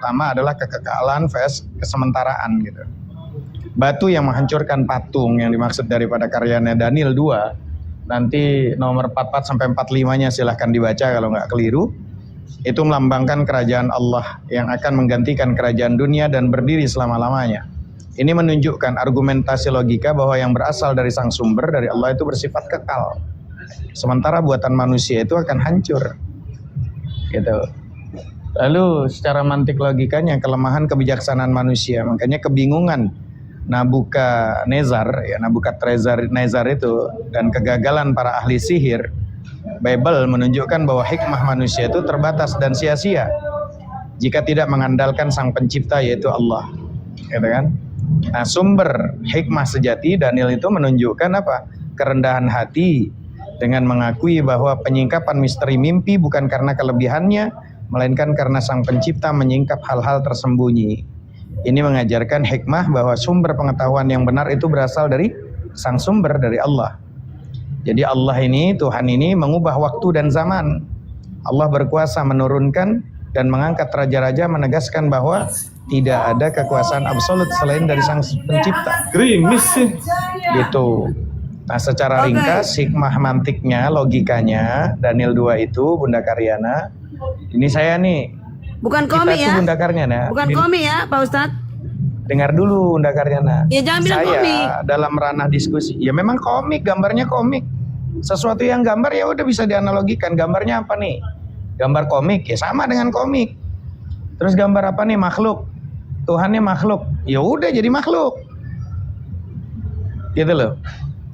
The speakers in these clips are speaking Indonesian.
pertama adalah kekekalan vs kesementaraan gitu. Batu yang menghancurkan patung yang dimaksud daripada karyanya Daniel 2, nanti nomor 44 sampai 45-nya silahkan dibaca kalau nggak keliru. Itu melambangkan kerajaan Allah yang akan menggantikan kerajaan dunia dan berdiri selama-lamanya. Ini menunjukkan argumentasi logika bahwa yang berasal dari sang sumber, dari Allah itu bersifat kekal. Sementara buatan manusia itu akan hancur. Gitu. Lalu secara mantik logikanya kelemahan kebijaksanaan manusia, makanya kebingungan Nabukadnezar itu dan kegagalan para ahli sihir. Bible menunjukkan bahwa hikmah manusia itu terbatas dan sia-sia jika tidak mengandalkan sang pencipta yaitu Allah. Gitu kan? Nah, sumber hikmah sejati Daniel itu menunjukkan apa? Kerendahan hati dengan mengakui bahwa penyingkapan misteri mimpi bukan karena kelebihannya, melainkan karena sang pencipta menyingkap hal-hal tersembunyi. Ini mengajarkan hikmah bahwa sumber pengetahuan yang benar itu berasal dari sang sumber, dari Allah. Jadi Allah ini, Tuhan ini mengubah waktu dan zaman. Allah berkuasa menurunkan dan mengangkat raja-raja, menegaskan bahwa tidak ada kekuasaan absolut selain dari sang pencipta. Gerimis sih. Gitu. Nah, secara ringkas, hikmah mantiknya, logikanya, Daniel 2 itu, Bunda Karyana. Ini saya nih. Bukan komik ya? Bunda Karyana. Bukan komik ya, Pak Ustadz? Dengar dulu Bunda Karyana. Ya jangan bilang saya komik. dalam ranah diskusi. Ya memang komik, gambarnya komik. Sesuatu yang gambar ya udah bisa dianalogikan. Gambarnya apa nih? Gambar komik, ya sama dengan komik. Terus gambar apa nih? Makhluk. Tuhannya makhluk. Ya udah jadi makhluk. Gitu loh.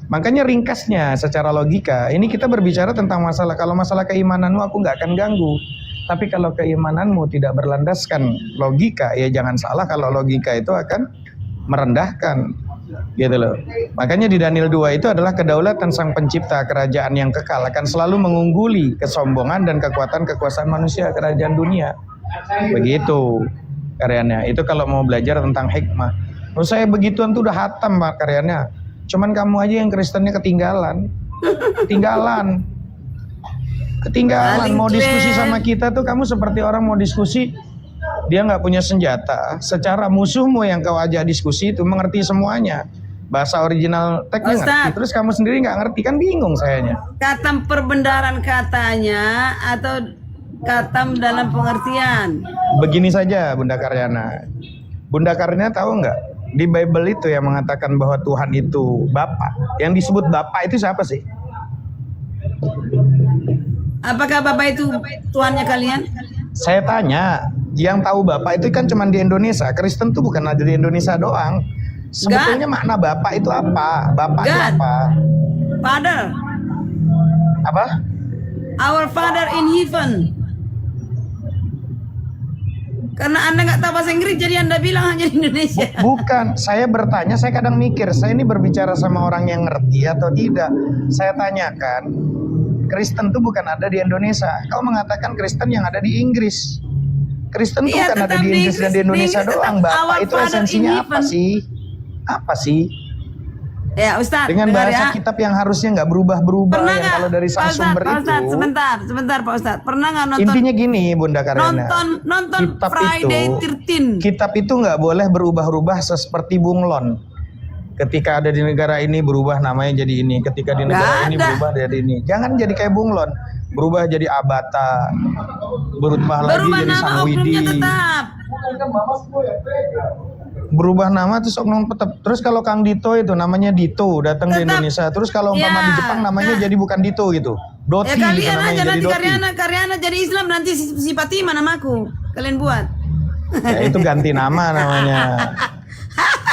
Makanya ringkasnya secara logika, ini kita berbicara tentang masalah, kalau masalah keimananmu aku nggak akan ganggu. Tapi kalau keimananmu tidak berlandaskan logika, ya jangan salah kalau logika itu akan merendahkan. Gitu loh. Makanya di Daniel 2 itu adalah kedaulatan sang pencipta, kerajaan yang kekal akan selalu mengungguli kesombongan dan kekuasaan manusia, kerajaan dunia. Begitu karyanya. Itu kalau mau belajar tentang hikmah. Menurut saya begituan tuh udah hatam Pak karyanya. Cuman kamu aja yang Kristennya ketinggalan. Ketinggalan. Mau diskusi sama kita tuh kamu seperti orang mau diskusi, dia nggak punya senjata. Secara musuhmu yang kau ajak diskusi itu mengerti semuanya. Bahasa original teksnya ngerti. Terus kamu sendiri nggak ngerti, kan bingung sayanya. Katam perbendaharaan katanya atau katam dalam pengertian? Begini saja Bunda Karyana. Bunda Karyana tahu nggak? Di Bible itu yang mengatakan bahwa Tuhan itu Bapa. Yang disebut Bapa itu siapa sih? Apakah Bapak itu Tuhannya kalian? Saya tanya, yang tahu Bapak itu kan cuma di Indonesia. Kristen tuh bukan ada di Indonesia doang. Sebetulnya makna Bapak itu apa? Bapak itu apa? Father. Apa? Our Father in heaven. Karena Anda nggak tahu bahasa Inggris, jadi Anda bilang hanya di Indonesia. Bukan, saya bertanya, saya kadang mikir, saya ini berbicara sama orang yang ngerti atau tidak. Saya tanyakan, Kristen itu bukan ada di Indonesia. Kau mengatakan Kristen yang ada di Inggris. Kristen itu bukan ada di Inggris dan di Indonesia doang. Bapak itu esensinya apa sih? Apa sih? Ya Ustadz, dengan bahasa kitab yang harusnya nggak berubah-berubah yang kalau dari sang sumber itu. Sebentar Pak Ustadz, pernah nggak nonton? Intinya gini Bunda Karyana. Nonton Friday 13. Kitab itu nggak boleh berubah-ubah seperti bunglon. Ketika ada di negara ini berubah namanya jadi ini, ketika di negara ini berubah jadi ini. Jangan jadi kayak bunglon, berubah jadi Abata, berubah lagi jadi Sangwidi. Berubah nama terus oknum tetap. Terus kalau Kang Dito itu namanya Dito datang di Indonesia. Terus kalau umpama di Jepang namanya jadi bukan Dito gitu. Doti. Ya kalian aja nanti Doti. Karyana jadi Islam, nanti si Fatima namaku. Kalian buat. Ya itu ganti nama namanya.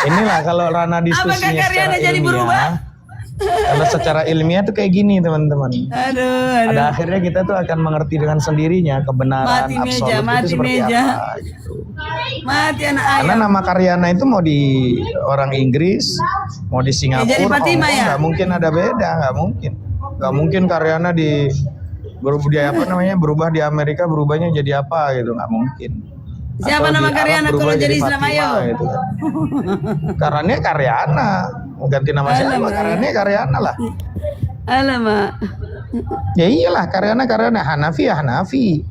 Inilah kalau ranah diskusinya secara jadi ilmiah. berubah? Kalau secara ilmiah tuh kayak gini teman-teman. Aduh. Pada akhirnya kita tuh akan mengerti dengan sendirinya kebenaran absolut itu seperti apa gitu. Mati anak ayam. Karena nama Karyana itu mau di orang Inggris, mau di Singapura, jadi Fatima ya? Nggak mungkin ada beda, nggak mungkin Karyana di berubah di Amerika berubahnya jadi apa gitu, nggak mungkin. Siapa nama Karyana kalau jadi Islam ayo? Gitu kan. Karena Karyana, mau ganti nama siapa? Karyana lah. Alamak. Ya iyalah Karyana Hanafi ya Hanafi.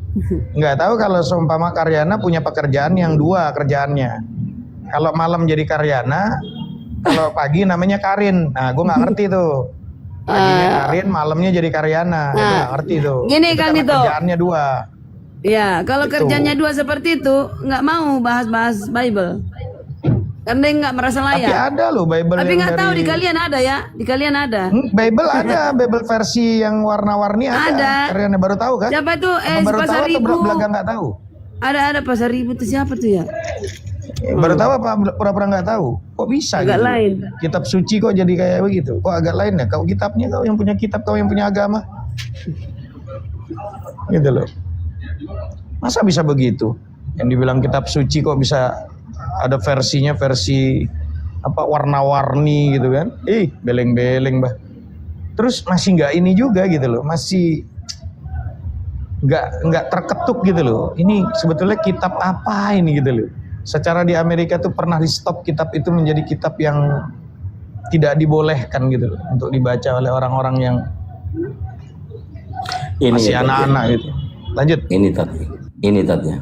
Nggak tahu kalau seumpama Karyana punya pekerjaan yang dua kerjaannya. Kalau malam jadi Karyana, kalau pagi namanya Karin. Nah, gue nggak ngerti tuh. Paginya Karin, malamnya jadi Karyana. Gue nggak ngerti tuh. Gini Itu Kang karena Dito. kerjaannya dua. Ya, kalau Gitu. kerjanya dua seperti itu, nggak mau bahas-bahas Bible. Karena dia nggak merasa Tapi layak. ada loh Bible Tapi yang nggak tahu di dari kalian ada ya, di kalian ada. Bible ada, Bible versi yang warna-warni ada. Ada. Karyana baru tahu kan? Siapa itu? Apa baru tahu Pasar atau Ribu. belaga nggak tahu? Ada Pasar Ribu itu siapa tuh ya? Baru tahu apa pura-pura nggak tahu? Kok bisa Agak gitu? lain. Kitab suci kok jadi kayak begitu? Kok agak lain ya? Kau kitabnya, kau yang punya kitab, kau yang punya agama. Gitu loh. Masa bisa begitu? Yang dibilang kitab suci kok bisa ada versinya versi apa warna-warni gitu kan? Beleng-beleng bah. Terus masih nggak ini juga gitu loh, masih nggak terketuk gitu loh. Ini sebetulnya kitab apa ini gitu loh. Secara di Amerika tuh pernah di stop kitab itu menjadi kitab yang tidak dibolehkan gitu loh untuk dibaca oleh orang-orang yang Ini masih ya, Tat, ya. anak-anak gitu. Lanjut. Ini tatnya.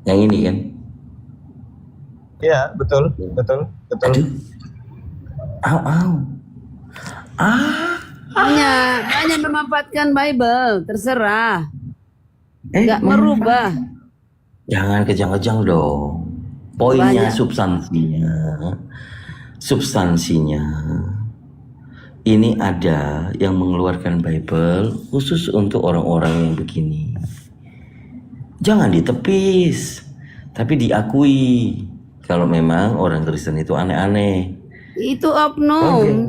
Yang ini kan. Iya betul. Aduh. Au. Banyak memanfaatkan Bible, terserah. Nggak Mana? merubah. Jangan kejang-kejang dong. Poinnya, Banyak. substansinya. Ini ada yang mengeluarkan Bible khusus untuk orang-orang yang begini. Jangan ditepis, tapi diakui kalau memang orang Kristen itu aneh-aneh. Itu oknum.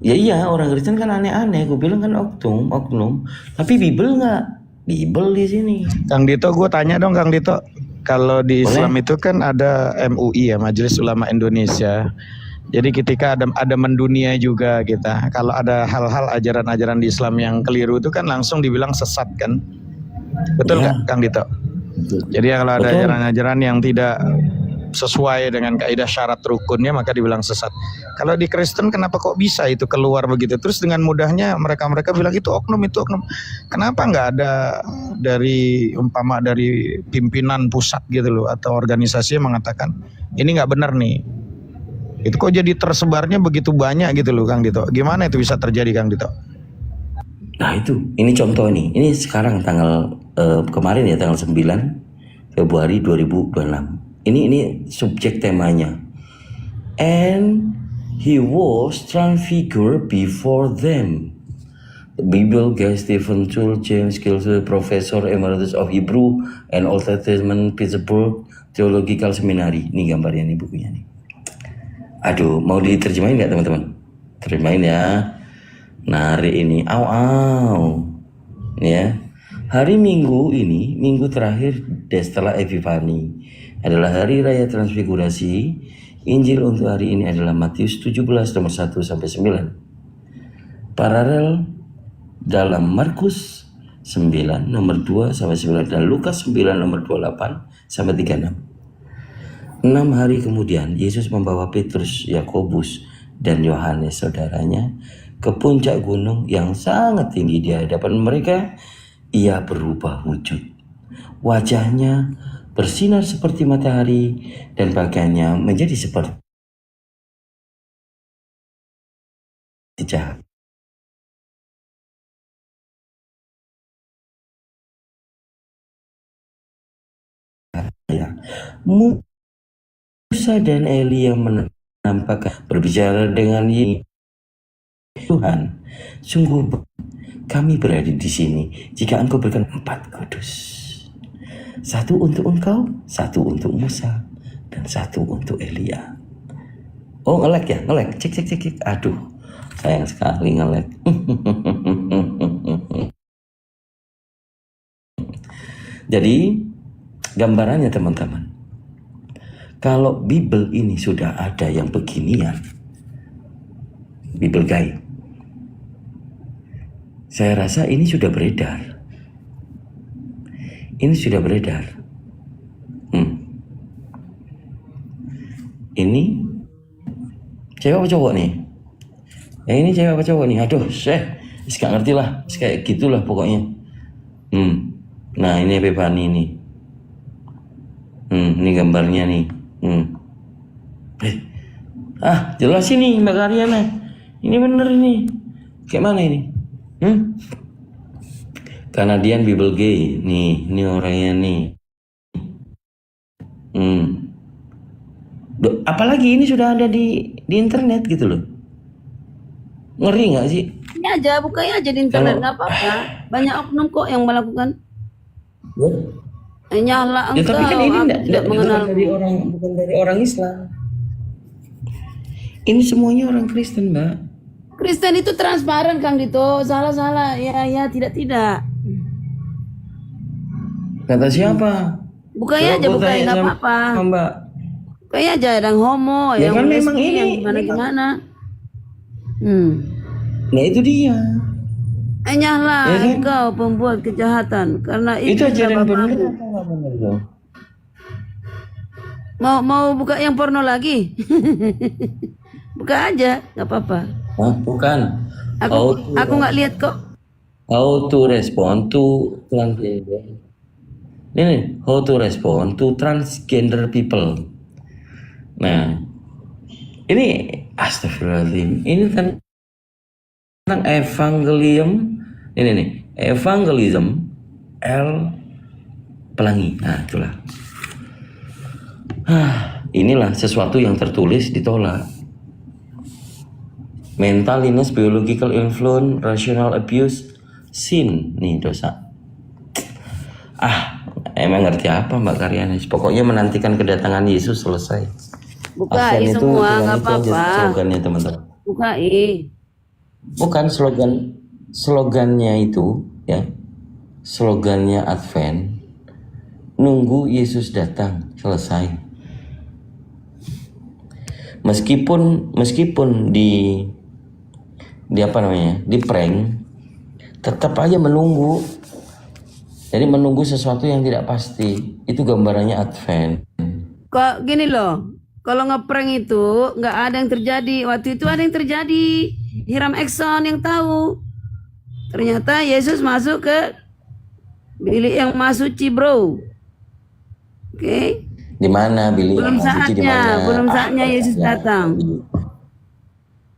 Ya iya, orang Kristen kan aneh-aneh. Gue bilang kan oknum. Tapi Bible nggak. Bible di sini. Kang Dito, gue tanya dong Kang Dito. Kalau di Boleh. Islam itu kan ada MUI ya, Majelis Ulama Indonesia. Jadi ketika ada mendunia juga kita. Kalau ada hal-hal ajaran-ajaran di Islam yang keliru itu kan langsung dibilang sesat kan. Betul Iya. nggak Kang Dito? Betul. Jadi kalau ada Betul. ajaran-ajaran yang tidak sesuai dengan kaidah syarat rukunnya maka dibilang sesat. Kalau di Kristen kenapa kok bisa itu keluar begitu? Terus dengan mudahnya mereka bilang itu oknum. Kenapa nggak ada dari pimpinan pusat gitu loh atau organisasi yang mengatakan ini nggak benar nih? Itu kok jadi tersebarnya begitu banyak gitu loh Kang Dito. Gimana itu bisa terjadi Kang Dito? Nah itu, ini contoh nih. Ini sekarang tanggal kemarin ya tanggal 9 Februari 2026. Ini subjek temanya. And he was transfigured before them. The Bible guy Stephen Toole, James Gilson, Professor Emeritus of Hebrew and Old Testament, Pittsburgh Theological Seminary. Ini gambarnya nih bukunya nih. Aduh, mau diterjemahin nggak teman-teman? Terjemahin ya. Narik ini, ya. Hari Minggu ini, minggu terakhir setelah Epifani, adalah hari raya transfigurasi. Injil untuk hari ini adalah Matius 17 nomor 1 sampai 9. Paralel dalam Markus 9 nomor 2 sampai 9 dan Lukas 9 nomor 28 sampai 36. 6 hari kemudian Yesus membawa Petrus, Yakobus, dan Yohanes saudaranya ke puncak gunung yang sangat tinggi di hadapan mereka. Ia berubah wujud. Wajahnya bersinar seperti matahari dan pakaiannya menjadi seperti cahaya. Musa dan Elia menampakkan berbicara dengan Tuhan, sungguh kami berada di sini jika engkau berikan 4 kudus. 1 untuk engkau, 1 untuk Musa, dan 1 untuk Elia. Oh ngelek ya, ngelek. Cek. Aduh, sayang sekali ngelek. Jadi gambarannya teman-teman, kalau Bible ini sudah ada yang beginian, Bible Guide, saya rasa ini sudah beredar. Ini cewek apa cowok nih? Ini cewek apa cowok nih? Aduh, gak ngerti lah. Kayak gitulah pokoknya. Nah ini Epifani nih. Ini gambarnya nih. Jelas ini Mbak Karyana. Ini bener ini. Kayak mana ini? Canadian Bible Gay. Nih, ini orangnya nih. Apalagi ini sudah ada di internet gitu loh. Ngeri nggak sih? Ini aja, bukanya aja di internet, nggak apa-apa. Banyak oknum kok yang melakukan. Nyala Ya, engkau, tapi kan ini aku enggak tidak mengenal. bukan dari orang Islam. Ini semuanya orang Kristen, Mbak. Kristen itu transparan, Kang Dito. Salah-salah, ya, tidak. Kata siapa? Bukanya aja, bukanya nggak apa-apa. Mbak. Bukanya aja yang homo, Ya yang kan memang lesbi, ini, yang gimana-gimana. Nah itu dia. Nyala Ya kan? engkau pembuat kejahatan, karena Itu iblis ajaran benar bapakmu. atau nggak benar dong? Mau buka yang porno lagi? Buka aja, nggak apa-apa. Hah, bukan. Aku nggak lihat kok. How to respond to transgender. Ini how to respond to transgender people. Nah, ini astagfirullahaladzim. Ini tentang evangelium. Ini nih, evangelism Pelangi. Nah, itulah. Inilah sesuatu yang tertulis ditolak. Mental illness, biological influence, rational abuse, sin. Nih dosa. Emang ngerti apa Mbak Karyana? Pokoknya menantikan kedatangan Yesus selesai. Bukai Advent semua, itu nggak itu aja apa-apa. slogannya teman-teman. Bukai. Bukan slogannya itu ya. Slogannya Advent, nunggu Yesus datang, selesai. Meskipun di apa namanya? Di prank, tetap aja menunggu. Jadi menunggu sesuatu yang tidak pasti. Itu gambarannya Advent. Kok gini loh, kalau ngeprank itu nggak ada yang terjadi. Waktu itu ada yang terjadi. Hiram Ekson yang tahu. Ternyata Yesus masuk ke bilik yang Masuci, bro. Oke. Di mana bilik Belum yang suci di mana? belum saatnya Yesus datang.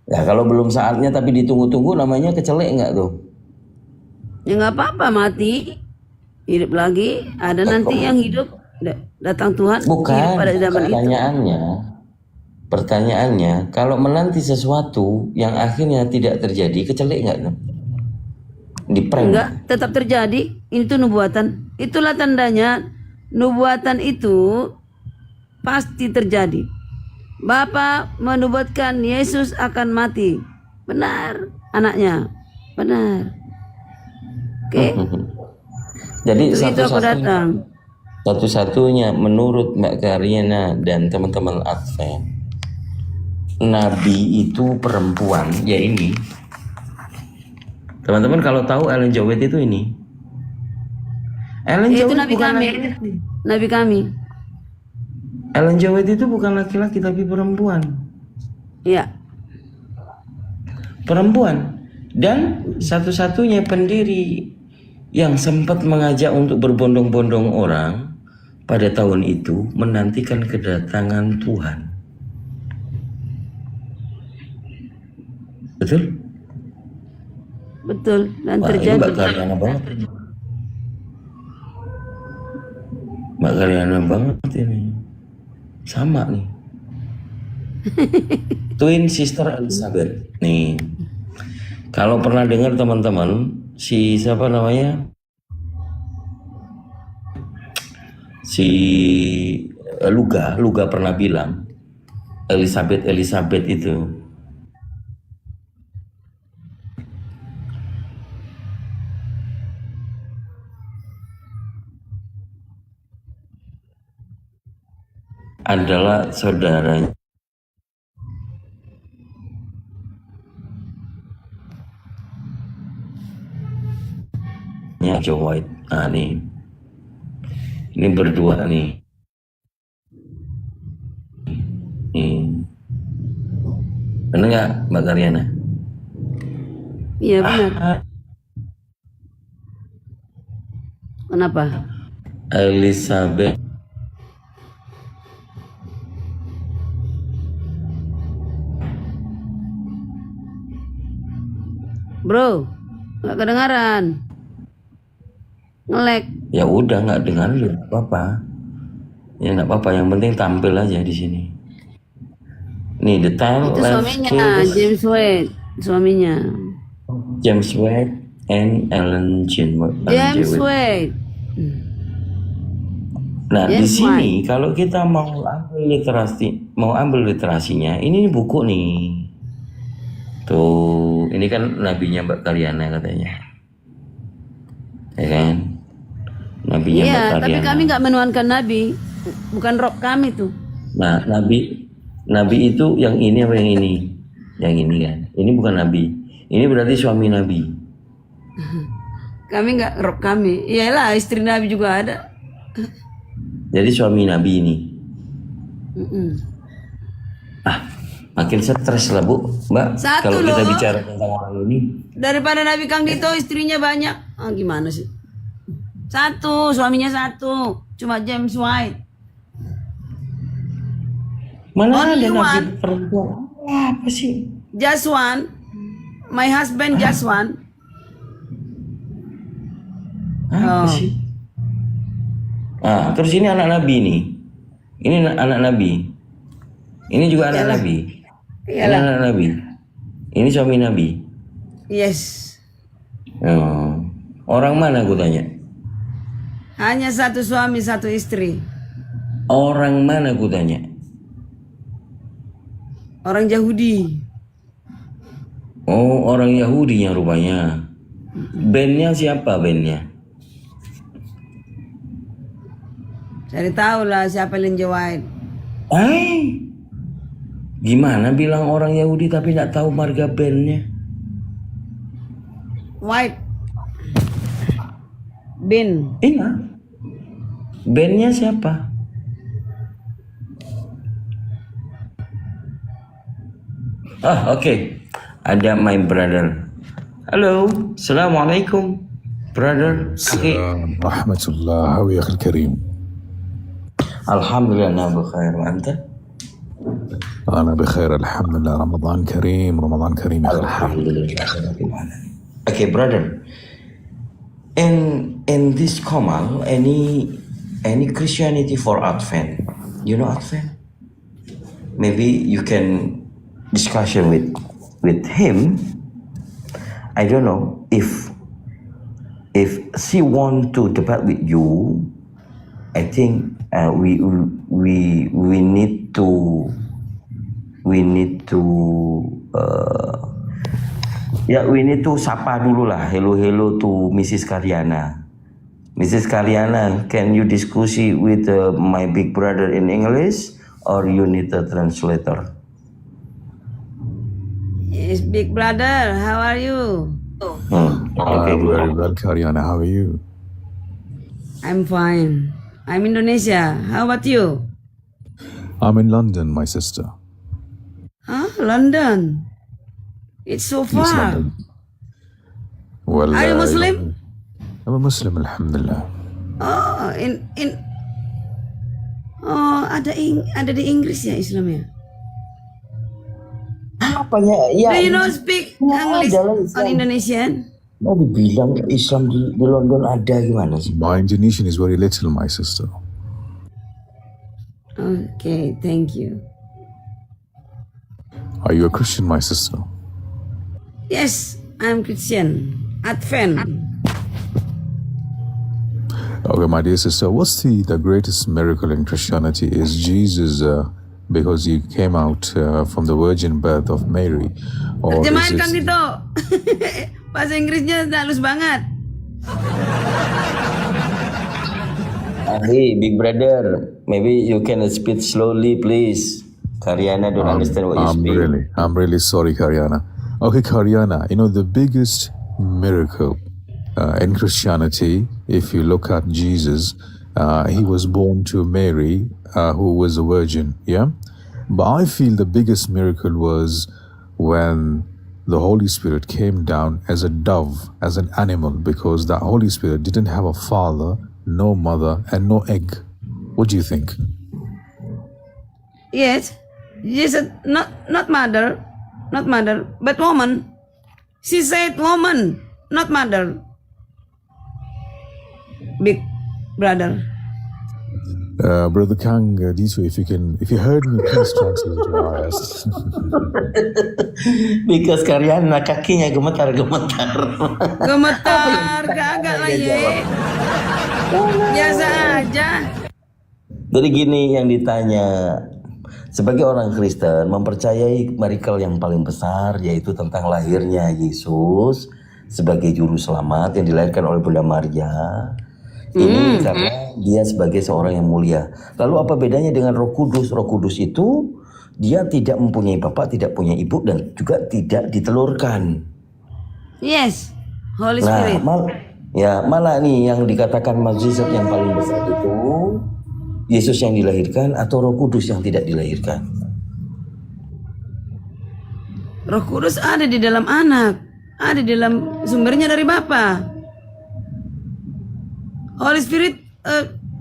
Ya kalau belum saatnya tapi ditunggu-tunggu namanya kecelek nggak tuh? Ya nggak apa-apa, mati, hidup lagi. Ada nanti yang hidup datang Tuhan. Bukan. Hidup pada zaman itu. Pertanyaannya, kalau menanti sesuatu yang akhirnya tidak terjadi, kecelek nggak tuh? Di prank. Enggak, tetap terjadi. Ini tuh nubuatan. Itulah tandanya nubuatan itu pasti terjadi. Bapa menubuatkan Yesus akan mati. Benar, anaknya. Benar. Oke. Jadi Itu aku datang. satu-satunya menurut Mbak Karyana dan teman-teman Advent, Nabi itu perempuan, ya ini. Teman-teman kalau tahu Ellen G. White itu ini. Ellen G. Itu White nabi bukan kami. laki-laki. Nabi kami. Ellen G. White itu bukan laki-laki tapi perempuan. Iya. Perempuan. Dan satu-satunya pendiri yang sempat mengajak untuk berbondong-bondong orang pada tahun itu menantikan kedatangan Tuhan. Betul? Betul, dan Wah, ini terjadi. Mbak Karyana banget. Mbak Karyana banget ini. Sama nih. Twin Sister Elizabeth. Nih. Kalau pernah dengar teman-teman, si siapa namanya? Si Luga pernah bilang Elizabeth itu adalah saudaranya Joe White. Nah nih, ini berdua nih. Benar nggak Mbak Karyana? Iya benar. Kenapa? Elizabeth. Bro, nggak kedengaran. Ngelek. Ya udah nggak dengar lu, nggak apa-apa. Ya nggak apa-apa. Yang penting tampil aja di sini. Nih detail. Itu suaminya, James Wade. Suaminya. James Wade and Ellen G. James Wade. Nah di James sini kalau kita mau ambil literasinya, ini buku nih. Tuh, ini kan nabinya Mbak Karyana katanya. Ya kan? Nabinya Mbak Iya, Karyana. tapi kami nggak menuankan nabi. Bukan rob kami tuh. Nah, nabi itu yang ini apa yang ini? Yang ini kan. Ini bukan nabi. Ini berarti suami nabi. Kami nggak rob kami. Iyalah, istri nabi juga ada. Jadi suami nabi ini. Mm-mm. Makin stres lah Bu, Mbak. Satu Kalau kita loh. bicara tentang orang ini. Daripada Nabi Kang Dito istrinya banyak. Ah, gimana sih? Satu, suaminya satu. Cuma James White. Mana ada Only nabi one. perempuan? Apa sih? Just one. My husband just one. Apa Oh. sih? Terus ini anak nabi nih. Ini anak nabi. Ini juga anak nabi. Ini Iyalah. anak nabi. Ini suami nabi. Yes. Oh. Orang mana aku tanya? Hanya satu suami, satu istri. Orang mana aku tanya? Orang Yahudi. Oh, orang Yahudi yang rupanya. Bandnya siapa bandnya? Cari tahu lah siapa Ellen G. White. Gimana bilang orang Yahudi tapi nggak tahu marga bandnya? White. Bin. Iya. Bandnya siapa? Oke. Ada my brother. Halo, assalamualaikum, brother. Oke. السلام ورحمة الله يا أخي الكريم. Alhamdulillah, na bkhair. Wa anta? أنا بخير الحمد لله. رمضان كريم رمضان كريم يا أخي الكريم. Alhamdulillah. Okay, brother. In this Kamal, any Christianity for Advent? You know Advent? Maybe you can discussion with him. I don't know if she want to debate with you. I think we need to we need to sapa dulu lah. Hello to Mrs. Karyana. Mrs. Karyana, can you discuss with my big brother in English or you need a translator? Yes, big brother, how are you? Okay, Very well, Karyana. How are you? I'm fine. I'm Indonesia. How about you? I'm in London, my sister. Huh? London. It's so Yes, far. London. Well, Are you Muslim? I'm a Muslim, alhamdulillah. Oh, Oh, ada di Inggris ya Islamnya. Apanya? Do you know speak English on Indonesian? Mau dibilang Islam di London ada gimana sih? My Indonesian is very little, my sister. Okay, thank you. Are you a Christian, my sister? Yes, I'm Christian. Advent. Okay, my dear sister, what's the greatest miracle in Christianity? Is Jesus because he came out from the virgin birth of Mary? Or Terjemahan is Kang it, Dito. Bahasa Inggrisnya halus banget. Hey, big brother, maybe you can speak slowly, please. Karyana don't understand what you speak. I'm really sorry, Karyana. Okay, Karyana, you know, the biggest miracle in Christianity, if you look at Jesus, he was born to Mary, who was a virgin, yeah? But I feel the biggest miracle was when the Holy Spirit came down as a dove, as an animal, because the Holy Spirit didn't have a father, no mother, and no egg. What do you think? Yes, Jesus not mother, but woman. She said woman, not mother. Big brother. Brother Kang, Dito, if you heard me, please translate your eyes. Because Karyana kakinya gemetar-gemetar. Gemetar, kagak lah ye. Biasa aja. Jadi gini yang ditanya, sebagai orang Kristen mempercayai miracle yang paling besar, yaitu tentang lahirnya Yesus sebagai juru selamat yang dilahirkan oleh Bunda Maria. Ini karena dia sebagai seorang yang mulia. Lalu apa bedanya dengan Roh Kudus? Roh Kudus itu dia tidak mempunyai bapak, tidak punya ibu, dan juga tidak ditelurkan. Yes, Holy Spirit. Mana nih yang dikatakan mukjizat yang paling besar itu? Yesus yang dilahirkan atau Roh Kudus yang tidak dilahirkan? Roh Kudus ada di dalam anak, ada di dalam sumbernya dari Bapa. Holy Spirit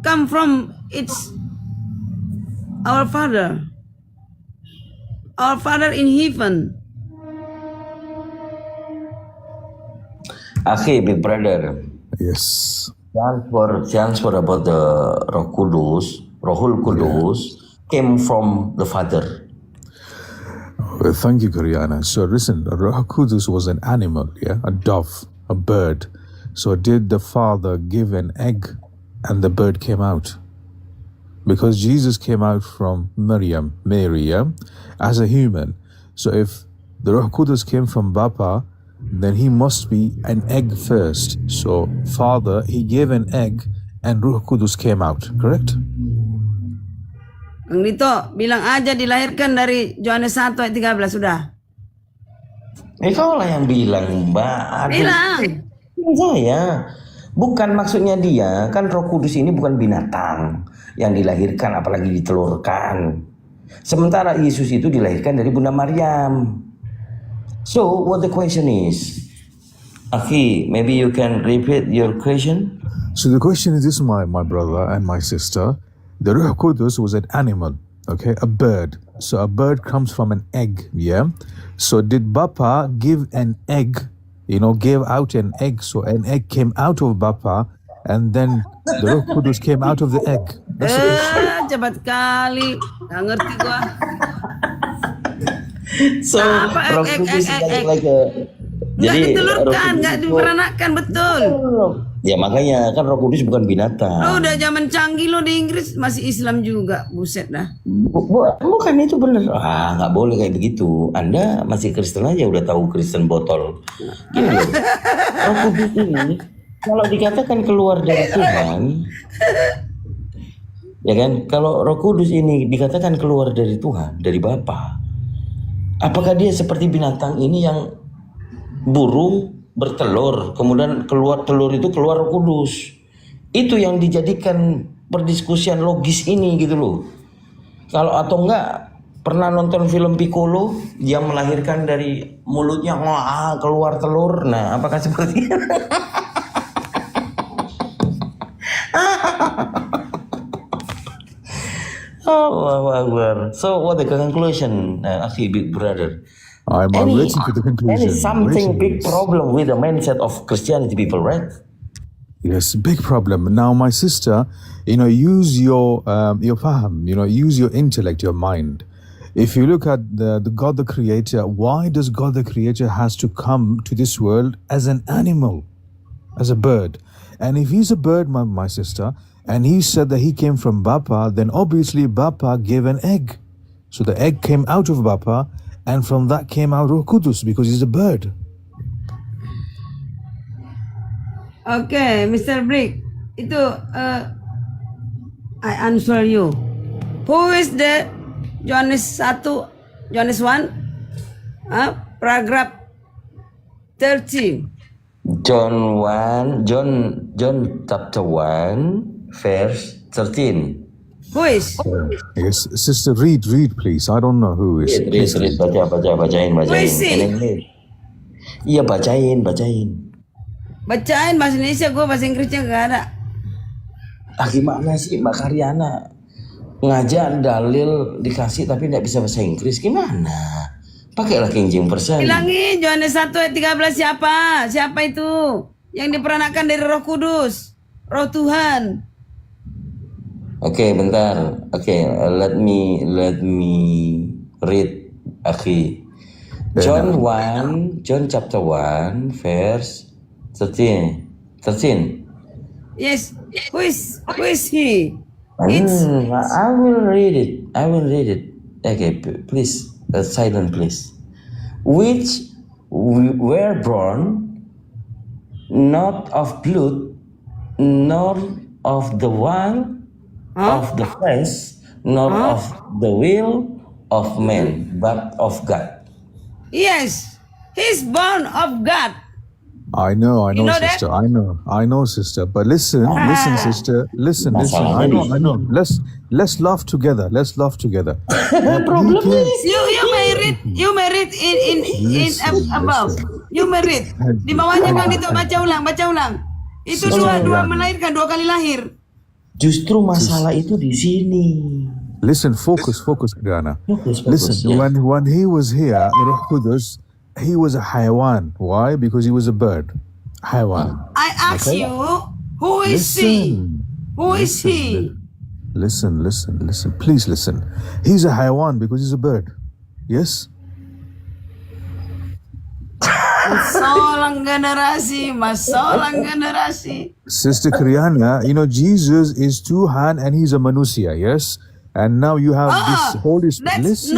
come from it's our Father in heaven. Akhi, big brother. Yes. The answer about the Roh Kudus, Rohul Kudus, came from the Father. Well, thank you, Karyana. So listen, Roh Kudus was an animal, a dove, a bird. So did the father give an egg and the bird came out? Because Jesus came out from Mary, as a human. So if the Roh Kudus came from Bapa, then he must be an egg first. So father, he gave an egg and Roh Kudus came out, correct? Ang Dito, bilang aja dilahirkan dari Yohanes 1 ayat 13 sudah. Kau lah yang bilang, Mbak. Bilang. Saya bukan maksudnya dia kan Roh Kudus ini bukan binatang yang dilahirkan apalagi ditelurkan. Sementara Yesus itu dilahirkan dari Bunda Maryam. So what the question is, Akhi, maybe you can repeat your question. So the question is this, my brother and my sister. The Ruh Qudus was an animal, okay, a bird. So a bird comes from an egg, So did Bapa give an egg, gave out an egg? So an egg came out of Bapa and then the Ruh Qudus came out of the egg. That's the question. Cepat kali. Nggak ngerti gua. So Roh Kudus like nggak ditelurkan, nggak diperanakkan, betul. Ya makanya kan Roh Kudus bukan binatang. Lo udah zaman canggih lo di Inggris masih Islam juga, buset dah. Bukan itu bener. Nggak boleh kayak begitu. Anda masih Kristen aja udah tahu Kristen botol. Gini loh. Roh Kudus ini kalau dikatakan keluar dari Tuhan, ya kan? Kalau Roh Kudus ini dikatakan keluar dari Tuhan, dari Bapa, apakah dia seperti binatang ini yang burung bertelur, kemudian keluar telur itu keluar Roh Kudus? Itu yang dijadikan perdiskusian logis ini gitu loh. Kalau atau enggak pernah nonton film Piccolo, dia melahirkan dari mulutnya keluar telur. Nah, apakah seperti itu? Allahu Akbar. So what the conclusion, Akhi big brother? I'm waiting for the conclusion. Any something big problem with the mindset of Christianity people, right? Yes, big problem. Now, my sister, use your faham, use your intellect, your mind. If you look at the God the Creator, why does God the Creator has to come to this world as an animal, as a bird? And if he's a bird, my sister, and he said that he came from Bapa, then obviously Bapa gave an egg. So the egg came out of Bapa, and from that came out Roh Kudus because he's a bird. Okay, Mr. Brick, itu I answer you. Who is the Yohanes 1, paragraph 13? John chapter 1 verse 13. Who is? Yes, sister, read, please. I don't know who is. Read. Bacain. Who is he? Iya bacain. Bacain bahasa Indonesia, gue bahasa Inggrisnya gak ada. Gimana sih Mbak Karyana? Ngajak dalil dikasih tapi nggak bisa bahasa Inggris gimana? Pakailah King James Version. Bilangin Yohanes 1 ayat 13 siapa? Siapa itu? Yang diperanakkan dari Roh Kudus, Roh Tuhan. Oke, bentar. Oke, let me read, akhi. John chapter 1 verse 13. Yes, who is he? It's I will read it. Okay, please, silent please. Which were born not of blood, nor of the will of the flesh, nor of the will of man, but of God. yes, he's born of God. I know, You know that? sister. I know, sister. But listen, sister. Listen. I know. Let's laugh together. Problem, please. You may read in above. You may read. Di bawahnya Bang Dito baca ulang. Itu dua melahirkan, 2 kali lahir. Justru masalah itu di sini. Listen, focus, Karyana. Focus, Listen, yeah. when he was here, Ruh Qudus, he was a hayawan. Why? Because he was a bird. Hayawan. I ask you, who is he? Who is he? Listen. Please listen. He's a hayawan because he's a bird. Yes? Masalah generasi. Sister Karyana, Jesus is Tuhan and he's a manusia, yes? And now you have this Holy Spirit. That's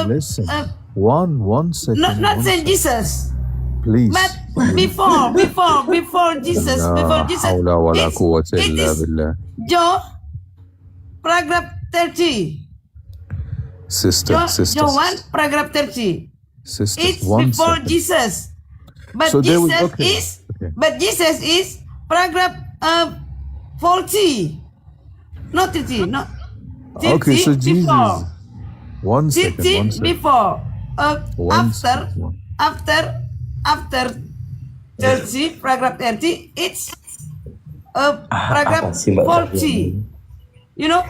Listen. One second. Not saying Jesus, Please. but before Jesus, Hawla wa la quwwata it illa is billah. John, paragraph 30. Sister. John 1, paragraph 30. Sister, It's one before second. Jesus. But So there Jesus was- okay. is Okay. but Jesus is paragraph 40. Not 30, no. 50 Okay, so Jesus. before. One 50 second. before. One After second. after 30, paragraph 30, it's paragraph apa sih, Mbak 40. You know?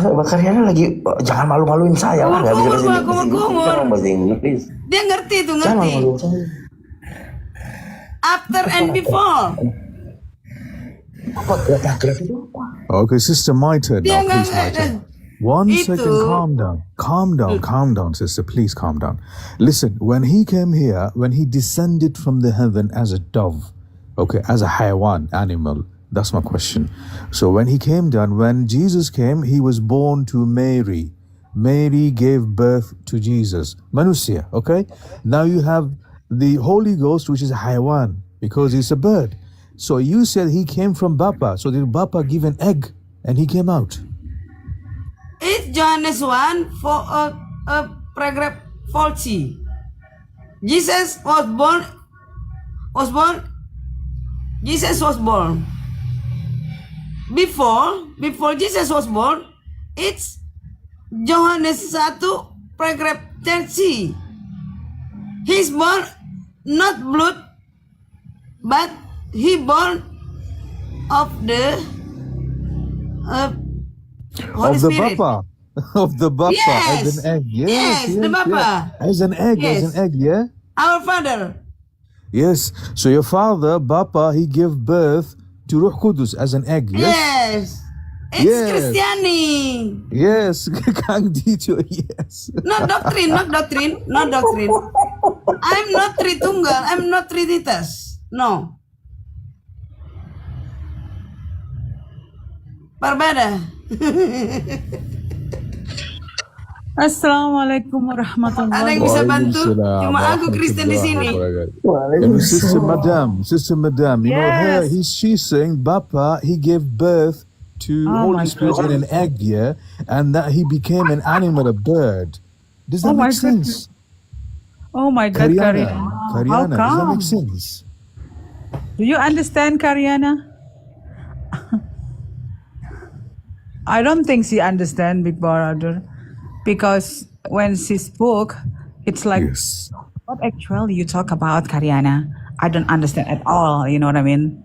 Mbak Karyana lagi jangan malu-maluin saya lah, nggak bisa bahasa Inggris. Kumur. Kita ngomong bahasa Inggris. Dia ngerti itu, Jangan ngerti. malu saya. After and before. Apa gerak-gerak itu apa? Okay, sister, my turn Dia now. Please, my nggak. turn. One Itu. second, calm down, sister. Please calm down. Listen, when he came here, when he descended from the heaven as a dove, okay, as a hayawan animal, that's my question. So when he came down, when Jesus came, he was born to Mary. Mary gave birth to Jesus. Manusia, okay? Now you have the Holy Ghost, which is a hayawan, because he's a bird. So you said he came from Bapa. So did Bapa give an egg and he came out? It's Johannes 1 for paragraph 40. Jesus was born. Jesus was born. Before Jesus was born, it's Johannes 1 paragraph 30. He's born not blood, but he born of the Holy Of the Spirit. Bapa. Of the Bapa Yes. as an egg. Yes, the Bapa. As an egg, Yes. yeah? Our Father. Yes. So your father, Bapa, he gave birth to Ruh Qudus as an egg, yes? Yes. It's Yes. Christianity. Yes. Kang Dito, yes. Not doctrine. I'm not Tritunggal. I'm not Trinitas. No. Barbada. Assalamualaikum warahmatullahi Ada yang bisa bantu? Waalaikumsalam Cuma aku Kristen di sini. And Sister Madam, you know her, she's saying Bapa, he gave birth to Oh Holy my Spirit in an egg, yeah? And that he became an animal, a bird. Does that Oh my make sense? Oh my God, Karyana. Karyana, does that How come? make sense? Do you understand, Karyana? I don't think she understand, Big Brother, because when she spoke, it's like Yes. What actually you talk about, Karyana? I don't understand at all. You know what I mean?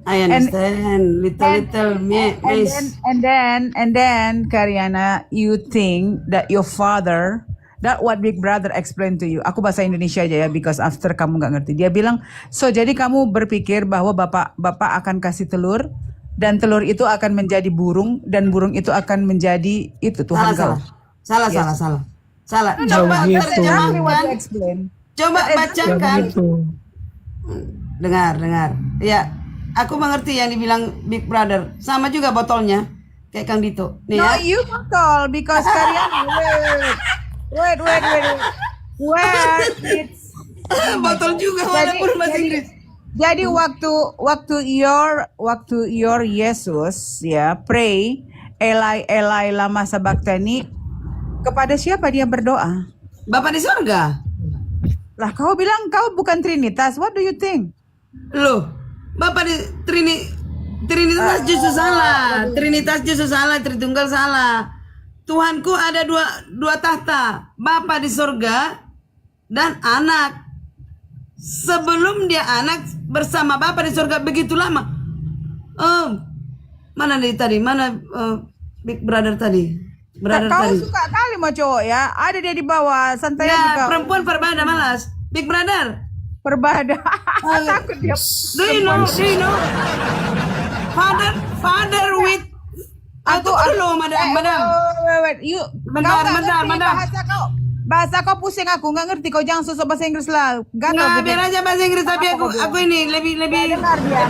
I understand little miss. And then, Karyana, you think that your father, that what Big Brother explained to you. Aku bahasa Indonesia aja ya, because after kamu nggak ngerti. Dia bilang, so jadi kamu berpikir bahwa bapak akan kasih telur, dan telur itu akan menjadi burung, dan burung itu akan menjadi itu Tuhan kau. Salah. Coba Exactly what you terjemahkan. explain. Coba bacakan. Dengar. Ya, aku mengerti yang dibilang Big Brother. Sama juga botolnya kayak Kang Dito. Nih No, ya. you betul, because Karyana, wait. Where it's Botol juga walaupun bahasa Inggris. jadi waktu your Yesus ya pray Elai lama sabachthani, kepada siapa dia berdoa? Bapak di surga. Lah kau bilang kau bukan Trinitas. What do you think? Loh, Bapak di Trinitas justru salah. Trinitas justru salah, Tritunggal salah. Tuhanku ada dua tahta, Bapa di surga dan anak. Sebelum dia anak bersama Bapa di surga begitu lama. Mana Big Brother tadi? Brother Kau tadi. suka kali mau cowok ya. Ada dia di bawah, santai aja Ya, kau. perempuan perbada malas. Big Brother. Berbada. Takut dia. Do you know? Father with Aku dulu, madam. Wait. You Bentar, kau nggak ngerti madam. Bahasa kau pusing aku nggak ngerti. Kau jangan susah bahasa Inggris lah. Gatal Nggak, gitu. biar aja bahasa Inggris tapi aku ini lebih Dengar dia.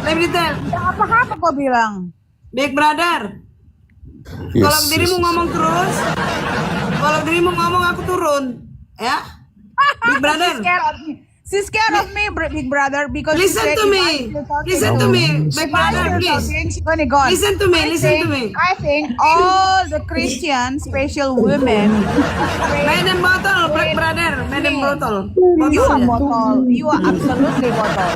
detail. Apa kau bilang? Big Brother. Kalau dirimu ngomong terus, kalau dirimu ngomong aku turun, ya. Big Brother. She's scared of me, Big Brother, because she Listen said to if me. I still talking Listen to me, Big Brother, still please. talking, she's gonna go. Listen to me. I think all the Christian special women. Madam botol, Big Brother, Madam botol. You are Botolnya. botol. You are absolutely botol.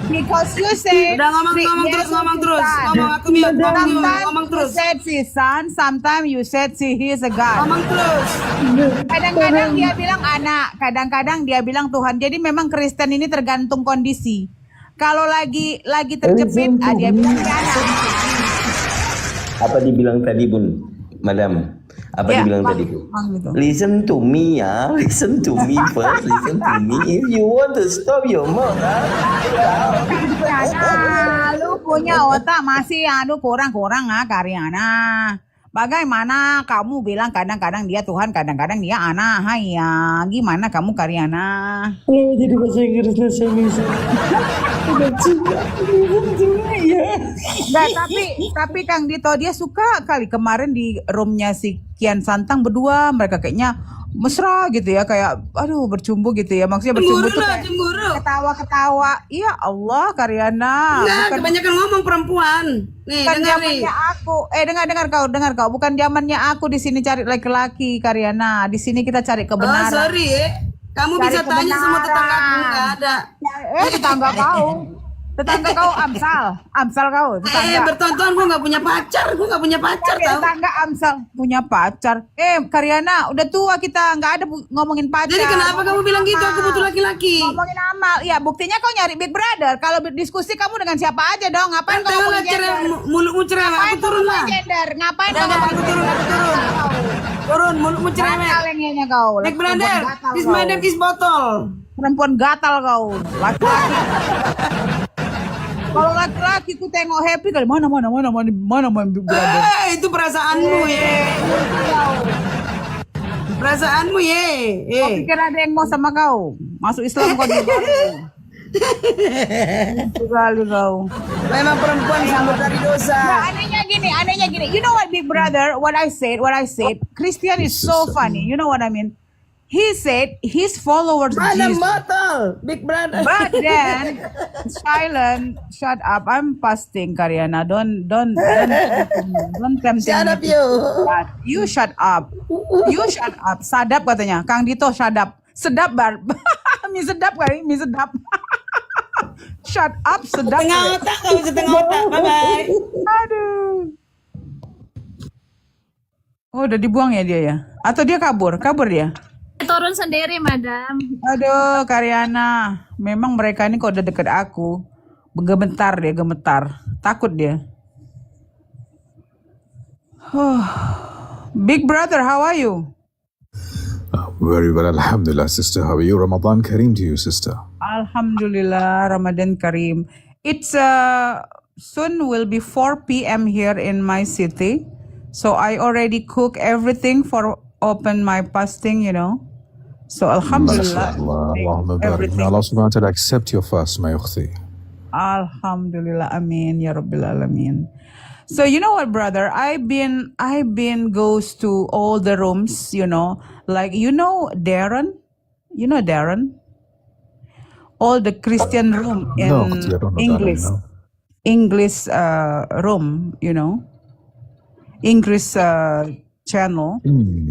Because you say Udah ngomong terus. Ngomong aku mute, ngomong You terus. said she's son, sometimes you said he is a God. Ngomong terus. Kadang-kadang dia bilang anak, kadang-kadang dia bilang Tuhan. Jadi memang Kristen ini tergantung kondisi. Kalau lagi terjepit, dia bilang dia anak. Apa dibilang tadi Bun, Madam? Apa Ya, dibilang Bang, tadi Bu? Bang, gitu. Listen to me ya, listen to me first, listen to me. If you want to stop your mouth, Karyana, lu punya otak masih kurang Karyana. Bagaimana kamu bilang kadang-kadang dia Tuhan, kadang-kadang dia anak? Hai ya, gimana kamu Karyana? jadi bahasa Inggris saya bisa. Enggak, tapi Kang Dito dia suka kali kemarin di roomnya si Kian Santang berdua, mereka kayaknya mesra gitu ya, kayak aduh bercumbu gitu ya, maksudnya bercumbu tuh kayak Cemburu. ketawa-ketawa. Iya Allah Karyana, Enggak, kebanyakan ngomong perempuan. Nih, bukan dengar nih. zamannya aku. Dengar kau, bukan zamannya aku di sini cari laki-laki Karyana. Di sini kita cari Oh, kebenaran. sorry ya. Kamu Cari bisa tanya sama kebenaran. tetanggaku, enggak ada. Tetangga kau Amsal kau, tetangga. Bertonton gue nggak punya pacar, tau. Tetangga Amsal punya pacar. Karyana, udah tua kita, nggak ada ngomongin pacar. Jadi kenapa kamu bilang gitu? Aku butuh laki-laki. Ngomongin amal. Ya, buktinya kau nyari Big Brother. Kalau berdiskusi kamu dengan siapa aja dong. Ngapain kau Tahu ngomongin lah cerewet, gender? mulutmu cerewet. Aku Ngapain kau turun lah. ngomongin gender? Ngapain Udah, kau udah, ngomongin aku turun. Turun, mulutmu cerewet. Gatal yang kau. Big Brother, Perempuan gatal this kau. madam is botol. Perempuan gatal kau. Laki-laki. Kalau laki-laki ku tengok happy kali mana Big Brother. Itu perasaanmu ya. Perasaanmu ya. Kau pikir ada yang mau sama kau? Masuk Islam kau di baru. Sekali kau. Memang perempuan sumber dari dosa. Nah, anehnya gini. You know what, Big Brother? What I said. Christian is so funny. You know what I mean? He said his followers Madam Jesus. botol, Big Brother. But then, silent, shut up. I'm fasting, Karyana. Don't tempt Shut me. up you. You shut up. You shut up. Sadap katanya. Kang Dito sadap. Sedap bar. Mie sedap kali. Mie sedap. Shut up. Sedap. Setengah otak, kamu setengah otak. Bye-bye. Aduh. Oh, udah dibuang ya dia ya? Atau dia kabur? Kabur dia? Turun sendiri, Madam. Aduh, Karyana. Memang mereka ini kalau udah deket aku, gemetar dia, gemetar. Takut dia. Big brother, how are you? Very well, Alhamdulillah, sister. How are you? Ramadan Kareem to you, sister. Alhamdulillah, Ramadan Kareem. It's soon will be 4 p.m. here in my city. So I already cook everything for open my fasting, you know. So Alhamdulillah, MashaAllah. Allahumma barik. May everything. Allah subhanahu wa ta'ala accept your fast, my ukhti. Alhamdulillah, Amin, Ya Rabbil Alamin. So you know what, brother? I've been goes to all the rooms, you know, like Darren, Darren, all the Christian room in No, ukhti, I don't know English, that, no. English room, you know, English channel.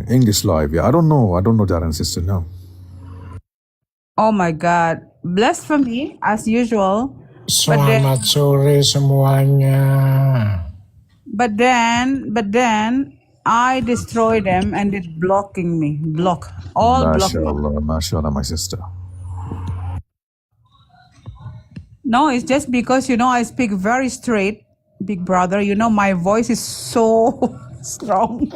English live, yeah. I don't know Darren, sister, no. Oh my God, blasphemy as usual. Selamat sore semuanya. But then I destroy them and it's blocking me. Block. All block. MashaAllah, MashaAllah, my sister. No, it's just because, you know, I speak very straight, big brother. You know, my voice is so strong.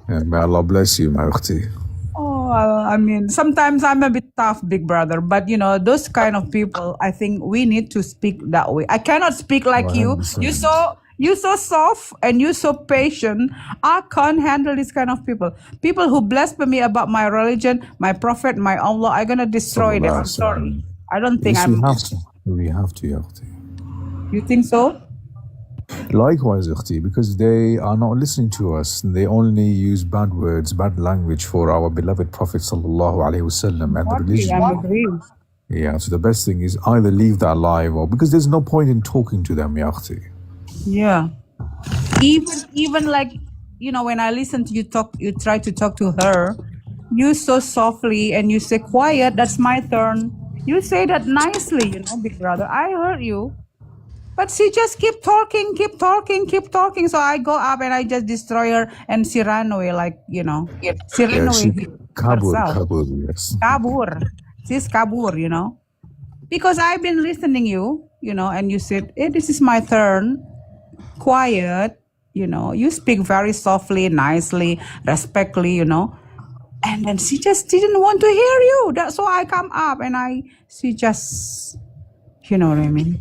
And may Allah bless you, my ukhti. Oh, I mean, sometimes I'm a bit tough, big brother. But, you know, those kind of people, I think we need to speak that way. I cannot speak like you. 100%. You so soft and you so patient. I can't handle this kind of people. People who blaspheme me about my religion, my prophet, my Allah, I'm gonna destroy them. I'm sorry. I don't think Yes, I'm. we have to, ya ukhti. You think so? Likewise, ukhti, because they are not listening to us. They only use bad words, bad language for our beloved Prophet sallallahu alaihi wasallam and the religion. I'm agreeing. Yeah, so the best thing is either leave that alive or because there's no point in talking to them, ya ukhti. Yeah. Even like, you know, when I listen to you talk, you try to talk to her, you so softly and you say quiet, that's my turn. You say that nicely, you know, big brother. I heard you. But she just keep talking. So I go up and I just destroy her and she ran away, like, you know. She ran Yeah, she away kabur, herself. yes. Kabur. She's kabur, you know. Because I've been listening you know, and you said, hey, this is my turn. Quiet, you know. You speak very softly, nicely, respectfully, you know. And then she just didn't want to hear you. That's why I come up and she just, you know what I mean.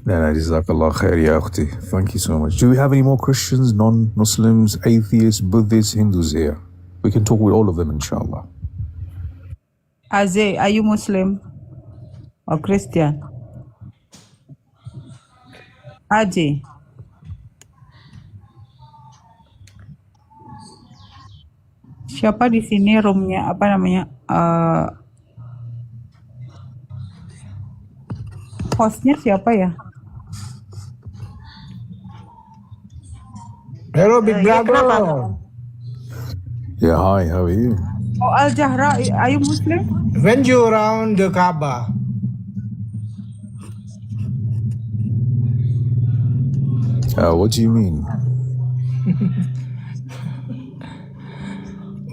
Jazakallah khair, ya ukhti. Thank you so much. Do we have any more Christians, non-Muslims, atheists, Buddhists, Hindus here? We can talk with all of them, inshallah. Azay, are you Muslim or Christian? Ajay. Siapa di sini roomnya apa namanya? Hostnya siapa ya? Hello, big brother. Yeah, hi, how are you? Oh, Al Jahra, are you Muslim? When you around the Kaaba, What do you mean?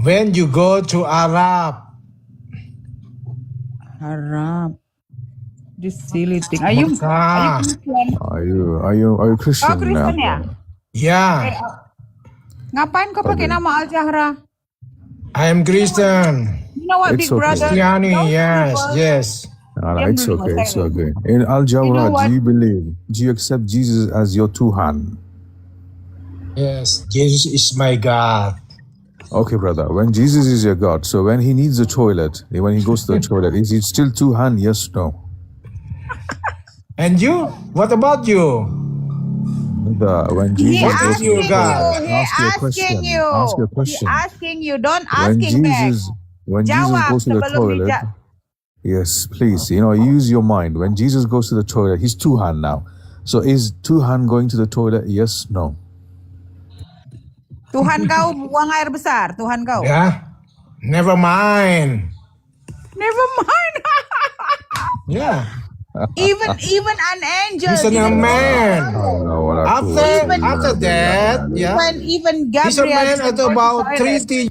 when you go to Arab, Arab. This silly thing. Are you Mecca. Muslim? Are you Christian? Oh, Kristen ya? Yeah, Ngapain kau pakai nama Al Jahra? I am Christian. You know what, It's big okay. brother? Christiani, Those yes, people- yes. It's okay, it's okay. In Al You know Jawra, what? do you accept Jesus as your Tuhan? Yes, Jesus is my God. Okay, brother. When Jesus is your God, so when he needs a toilet, when he goes to the toilet, is it still Tuhan? Yes, no. And you? What about you? When He Jesus goes to asking the you, toilet, He ask you a question. Ask you a He question. asking you. Don't When asking back. when Jesus Jawab goes to the sebelum toilet, yes, please, use your mind. When Jesus goes to the toilet, he's Tuhan now. So is Tuhan going to the toilet? Yes, no. Tuhan kau buang air besar. Tuhan kau. Yeah, never mind. Never mind. Yeah, even an angel. He's a didn't- man. No, what I After that, yeah. Even He's a Gabriel. man don't at go to about toilet. 30.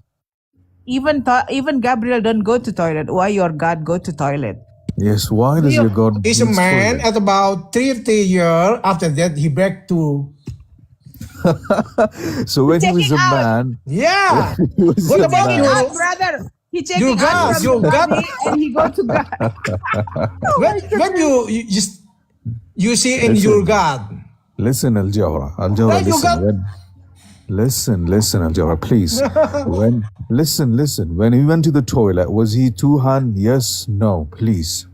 Even Gabriel don't go to toilet. Why your God go to toilet? Yes, why does your God He's a needs man toilet? at about 30 years. After that, he back to So when he was a Checking out. man, yeah. he was What a about man. you? Out, brother. He checking You out God, from you the God. body and he go to God. When you just you see in your God. Listen, Al Jawhara. Al Jawhara, Why you listen. got- Listen, Al Jawhara, please. Listen. When he went to the toilet, was he Tuhan? Yes, no, please.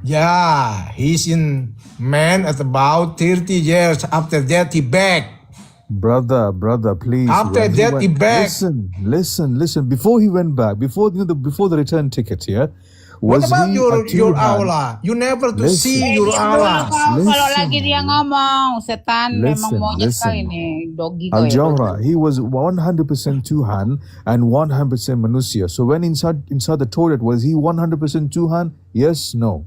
Yeah, he's in man at about 30 years. After that, he back. Brother, please. After when that, he back. Listen. Before he went back, before the return ticket here, What was about he your a Tuhan? Allah? You never to Listen. see your Allah. Kalau Listen. lagi dia ngomong, setan memang Listen, monyet listen. kali ini, dogi Al kau ya. Jawhara, he was 100% Tuhan and 100% manusia. So when inside the toilet, was he 100% Tuhan? Yes, no.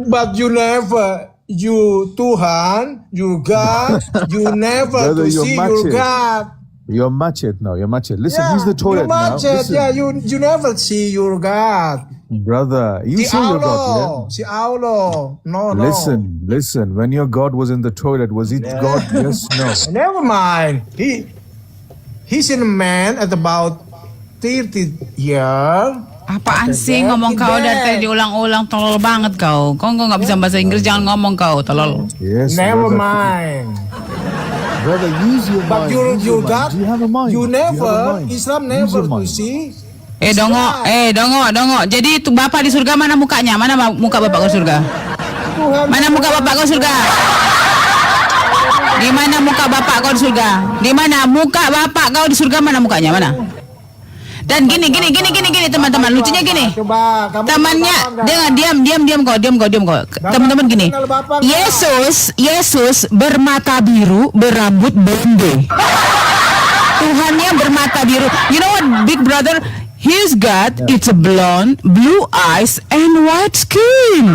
But you never, you Tuhan, you God, you never Brother, to you're see your macho. God. You're machet now. Listen, use the you toilet now. macet. Listen. Yeah, you never see your God. Brother, you Si say your God, Allah, si Allah. No, no. Listen. When your God was in the toilet, was he God? Yes, no. Never mind. He's in a man at about 30 years. Apaan sih ngomong kau dari tadi diulang-ulang, tolol banget kau. Kau nggak bisa bahasa Inggris, jangan ngomong kau, tolol. Yes, Never brother. mind. Brother, use your But mind. your use your God, mind. Do you have a mind? you Do have a never, mind? Islam Use never your to mind. see. Dongo. Jadi itu Bapak di surga mana mukanya? Mana muka Bapak ke surga? Mana muka Bapak ke surga? Di mana muka Bapak kau di surga? Di mana muka Bapak kau di surga? Mana mukanya? Mana? Dan gini teman-teman, lucunya gini. Coba kamu Temannya kenal Bapak nggak? diam kok. Teman-teman gini. kenal Bapak nggak? Yesus bermata biru, berambut blonde. Tuhannya bermata biru. You know what, big brother? His God, it's a blonde, blue eyes, and white skin.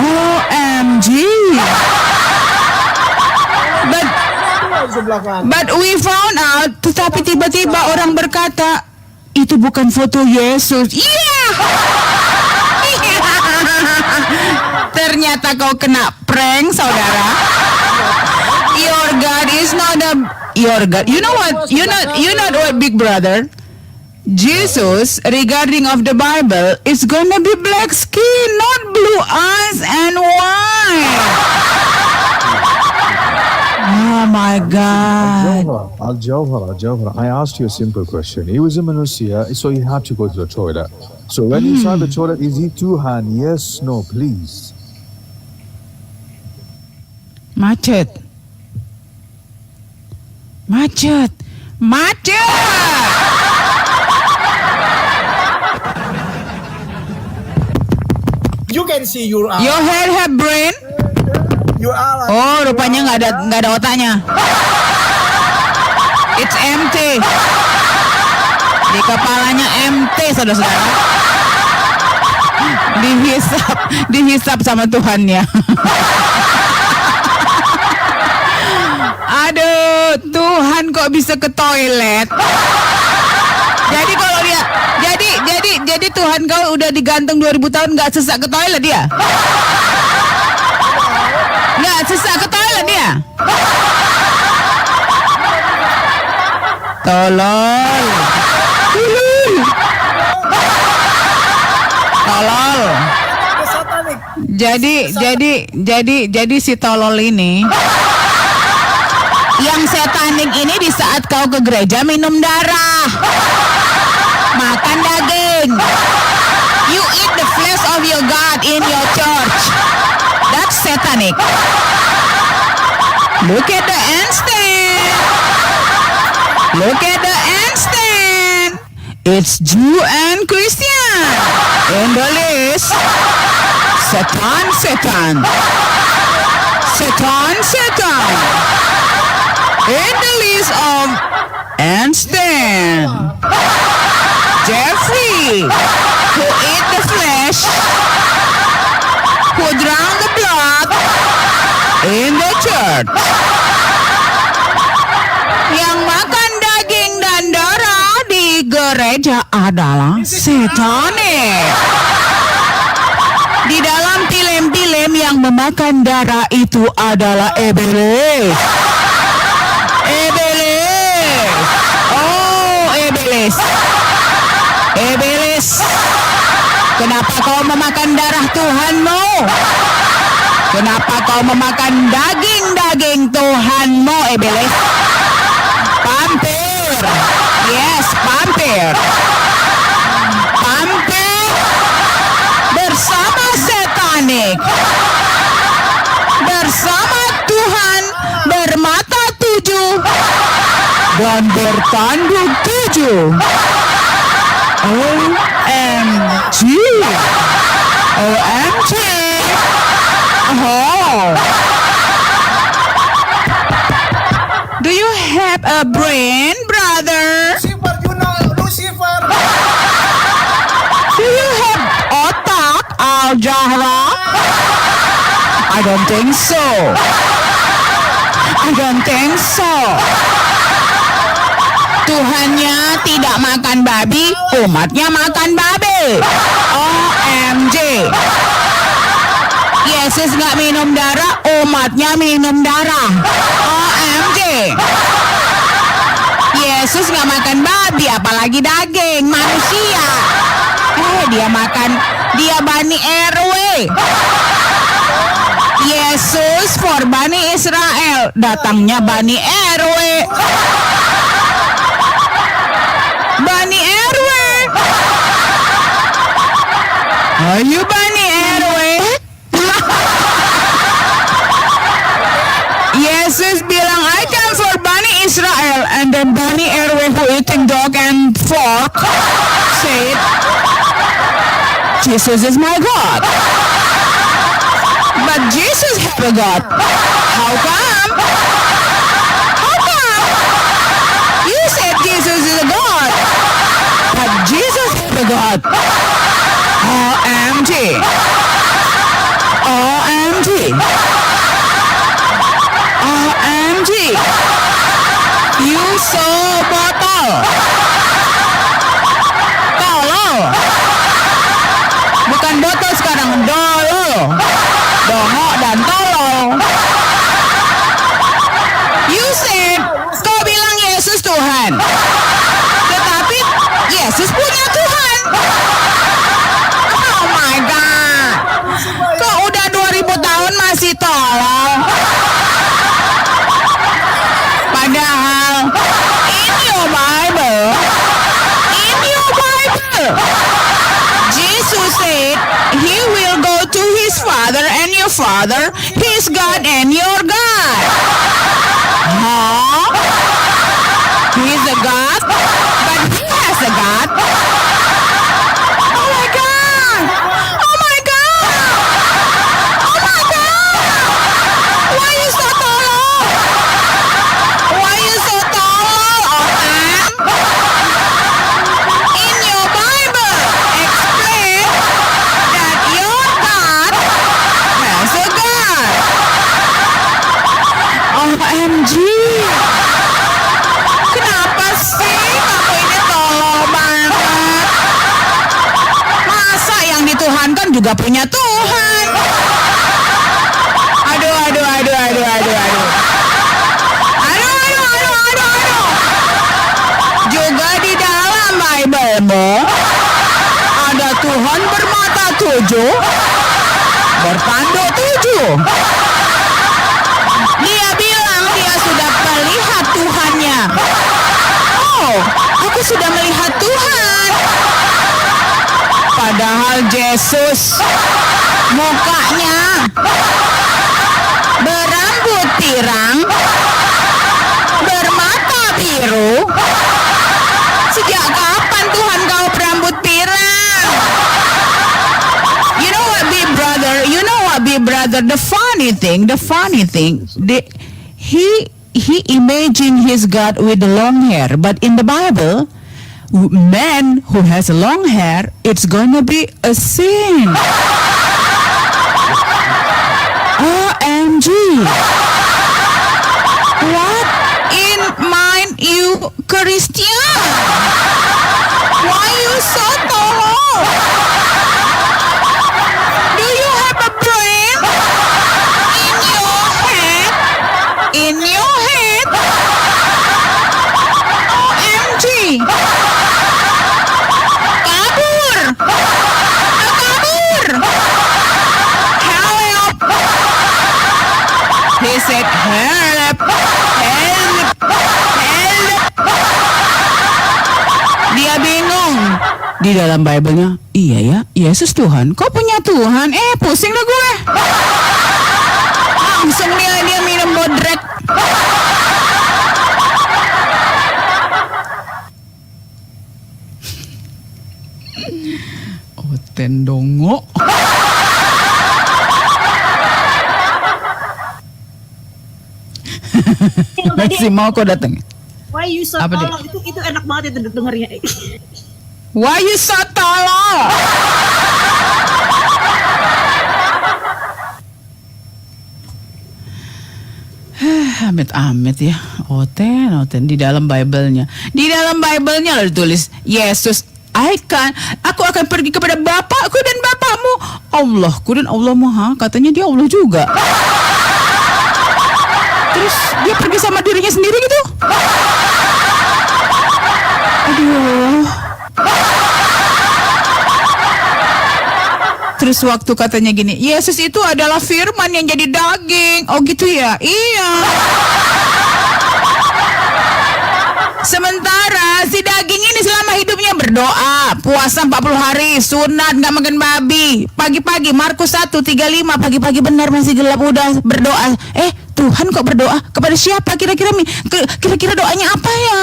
OMG. But we found out, tetapi tiba-tiba orang berkata, itu bukan foto Yesus. Iya. Ternyata kau kena prank, saudara. Your God is not your God. You know what? You know what, big brother? Jesus, regarding of the Bible, is gonna be black skin, not blue eyes and white. Oh my God. Al Jawhara, I asked you a simple question. He was a manusia, so he had to go to the toilet. So when inside the toilet, is he Tuhan? Yes, no, please. Macet. You can see your Allah. Your hair have brain? Your Allah. Oh, rupanya nggak ada otaknya. It's empty. Di kepalanya empty, saudara-saudara. Dihisap sama Tuhannya. Aduh, Tuhan kok bisa ke toilet? Jadi kalau dia jadi Tuhan kau udah digantung 2000 tahun nggak sesak ke toilet dia? Nggak sesak ke toilet dia? Tolol. Jadi si tolol ini yang satanik ini di saat kau ke gereja minum darah, makan daging, you eat the flesh of your God in your church. That's satanic. Look at the handstand. Look at the handstand. It's Jew and Christian in the list. Satan. In the list of handstand. Jeffrey, who ate the flesh, who drank the blood in the church. Yang makan daging dan darah di gereja adalah setanik. Di dalam film-film yang memakan darah itu adalah iblis. Iblis. Oh, iblis. Iblis. Kenapa kau memakan darah Tuhanmu? Kenapa kau memakan daging-daging Tuhanmu, iblis? Pampir. Yes, pampir. Pampir bersama setanik. Bersama Tuhan bermata 7 dan bertanduk 7. OMG. OMG. Oh. Do you have a brain, brother? Lucifer, you know Lucifer. Do you have otak, Al-Jahra? I don't think so. I don't think so. Tuhannya tidak makan babi, umatnya makan babi. OMG. Yesus nggak minum darah, umatnya minum darah. OMG. Yesus nggak makan babi, apalagi daging manusia. Dia Bani RW. Yesus for Bani Israel, datangnya Bani RW. Bani RW. Ayo Bani RW. Yesus bilang, I come for Bani Israel, and then Bani RW who eating dog and fork said, Jesus is my God. But Jesus have a God. How come? How come? You said Jesus is a God, but Jesus have a God. OMG. OMG. OMG. You so botol. Tolol. Bukan botol sekarang, dolol. Dongo dan tolol. You said, kau bilang Yesus Tuhan. Tetapi Yesus punya Tuhan. Oh my God. Kok udah 2000 tahun masih tolol? Padahal in your Bible, Jesus said he will go to his Father and your Father, his God and your God. Huh? He's a God, but he has a God. Oh my God! Oh my God! Oh my God! Why you so tolol? Why you so tolol, Otan? In your Bible, explain that your God has a God. OMG. Kenapa sih kamu ini tolol banget? Masa yang dituhankan juga punya Tuhan? Aduh. Juga di dalam Bible-mu ada Tuhan bermata 7, bertanduk 7. Dia bilang dia sudah melihat Tuhannya. Oh, aku sudah melihat Tuhan. Padahal Yesus mukanya berambut pirang, bermata biru. Sejak kapan Tuhan kau berambut pirang? You know what, big brother? The funny thing, he imagined his God with the long hair, but in the Bible, man who has long hair, it's gonna be a sin. OMG. What in mind you, Christian? Why you so tall? Do you have a brain in your head? In your head? OMG. Kabur. Kabur. Help. He said help. Help. Help. Dia bingung. Di dalam Bible-nya, iya ya, Yesus Tuhan. Kau punya Tuhan? Pusing dah gue. Langsung dia minum bodrek. Oh, tendongo. Si mau kau datang. Why you so Apa dia? tolong itu enak banget itu dengernya. Why you so tolol? Amit-amit ya. Oten di dalam Bible-nya. Di dalam Bible-nya lalu tulis Yesus aku akan pergi kepada Bapakku dan Bapakmu, Allahku dan Allahmu. Katanya dia Allah juga. Terus dia pergi sama dirinya sendiri gitu. Aduh. Terus waktu katanya gini, Yesus itu adalah firman yang jadi daging. Oh gitu ya? Iya. Sementara si daging ini selama hidupnya berdoa, puasa 40 hari, sunat, gak makan babi. Pagi-pagi, Markus 1:35, pagi-pagi benar masih gelap udah berdoa. Tuhan kok berdoa? Kepada siapa kira-kira? Kira-kira doanya apa ya?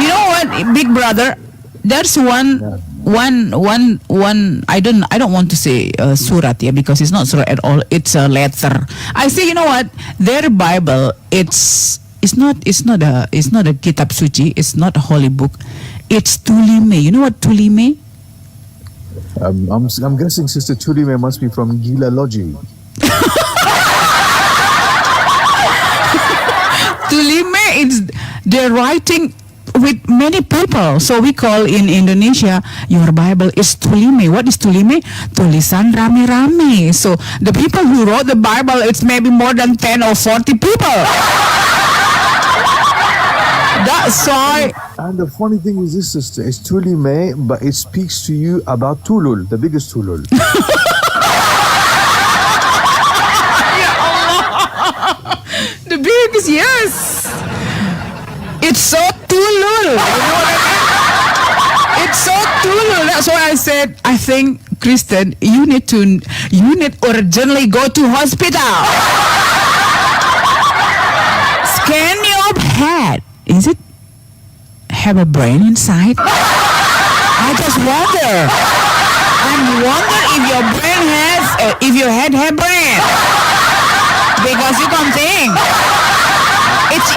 You know what, big brother? There's one. I don't want to say surat because it's not surat at all. It's a letter. I say, you know what? Their Bible, it's not a kitab suci. It's not a holy book. It's Tulime. You know what Tulime? I'm guessing Sister Tulime must be from Gilalogy. Tulime is they're writing with many people. So we call in Indonesia, your Bible is Tulime. What is Tulime? Tulisan rame-rame. So the people who wrote the Bible, it's maybe more than 10 or 40 people. That's why. And the funny thing is this, sister, it's Tulime, but it speaks to you about Tulul, the biggest Tulul. The biggest, yes. It's so tulul. You know what I mean? It's so tulul. That's why I said, I think, Kristen, you need urgently go to hospital. Scan your head. Is it have a brain inside? I just wonder. I wonder if your brain has, if your head have brain. Because you can't think. It's.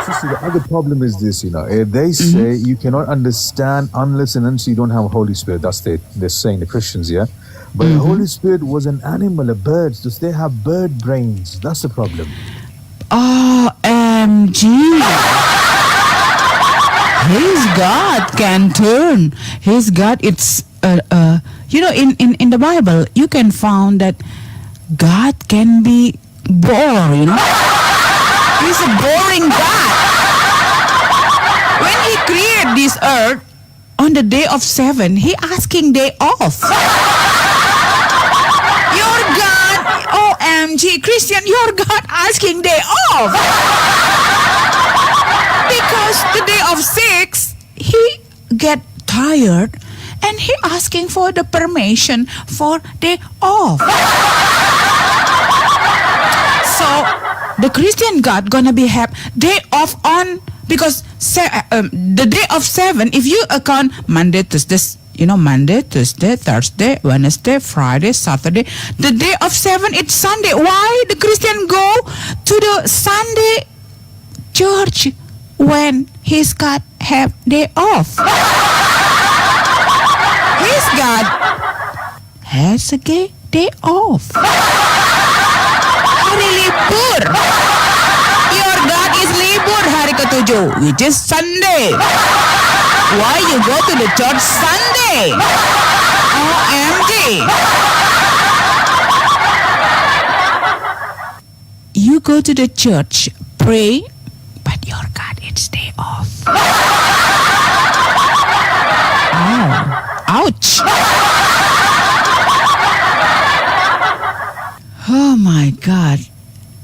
Sister, the other problem is this, they say you cannot understand unless and until you don't have a Holy Spirit. That's they're saying, the Christians, yeah? But the Holy Spirit was an animal, a bird, so they have bird brains. That's the problem. OMG. His God can turn. His God, it's, in the Bible, you can find that God can be bored, He's a boring God. When he created this earth, on the day of 7, he asking day off. Your God, OMG, Christian, your God asking day off. Because the day of 6, he get tired and he asking for the permission for day off. So the Christian God gonna be have day off on, because the day of 7, if you account Monday, Tuesday, Monday, Tuesday, Thursday, Wednesday, Friday, Saturday, the day of 7, it's Sunday. Why the Christian go to the Sunday church when his God have day off? His God has a day off. Hari libur. Your God is libur hari ketujuh, which is Sunday. Why you go to the church Sunday? OMG. You go to the church, pray, but your God it's day off. Oh, ouch. Oh my God.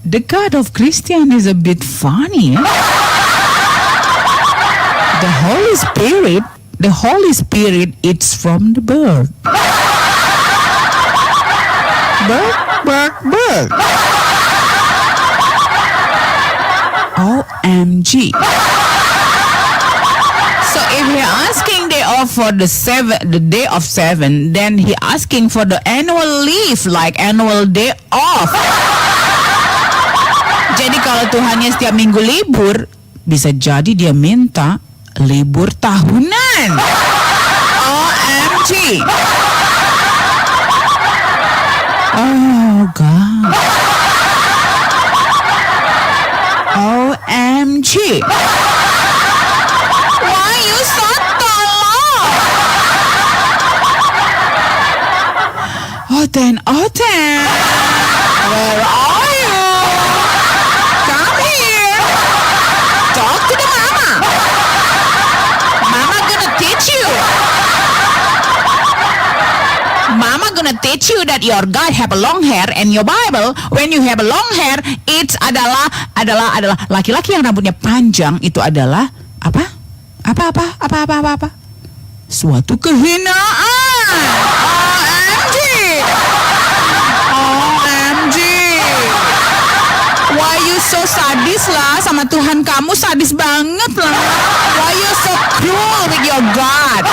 The God of Christian is a bit funny. The Holy Spirit, it's from the bird. Bird. OMG. So if he asking day off for the day of 7, then he asking for the annual leave, like annual day off. Jadi kalau Tuhannya setiap minggu libur, bisa jadi dia minta libur tahunan. OMG. Oh God. OMG. Why you so tolong? Oten. Where are you? Come here. Talk to the mama. Mama gonna teach you. Mama gonna teach you that your God have a long hair, and your Bible, when you have a long hair, it's adalah laki-laki yang rambutnya panjang itu adalah apa? Suatu kehinaan. OMG. Why you so sadis lah sama Tuhan kamu, sadis banget lah. Why you so cruel with your God?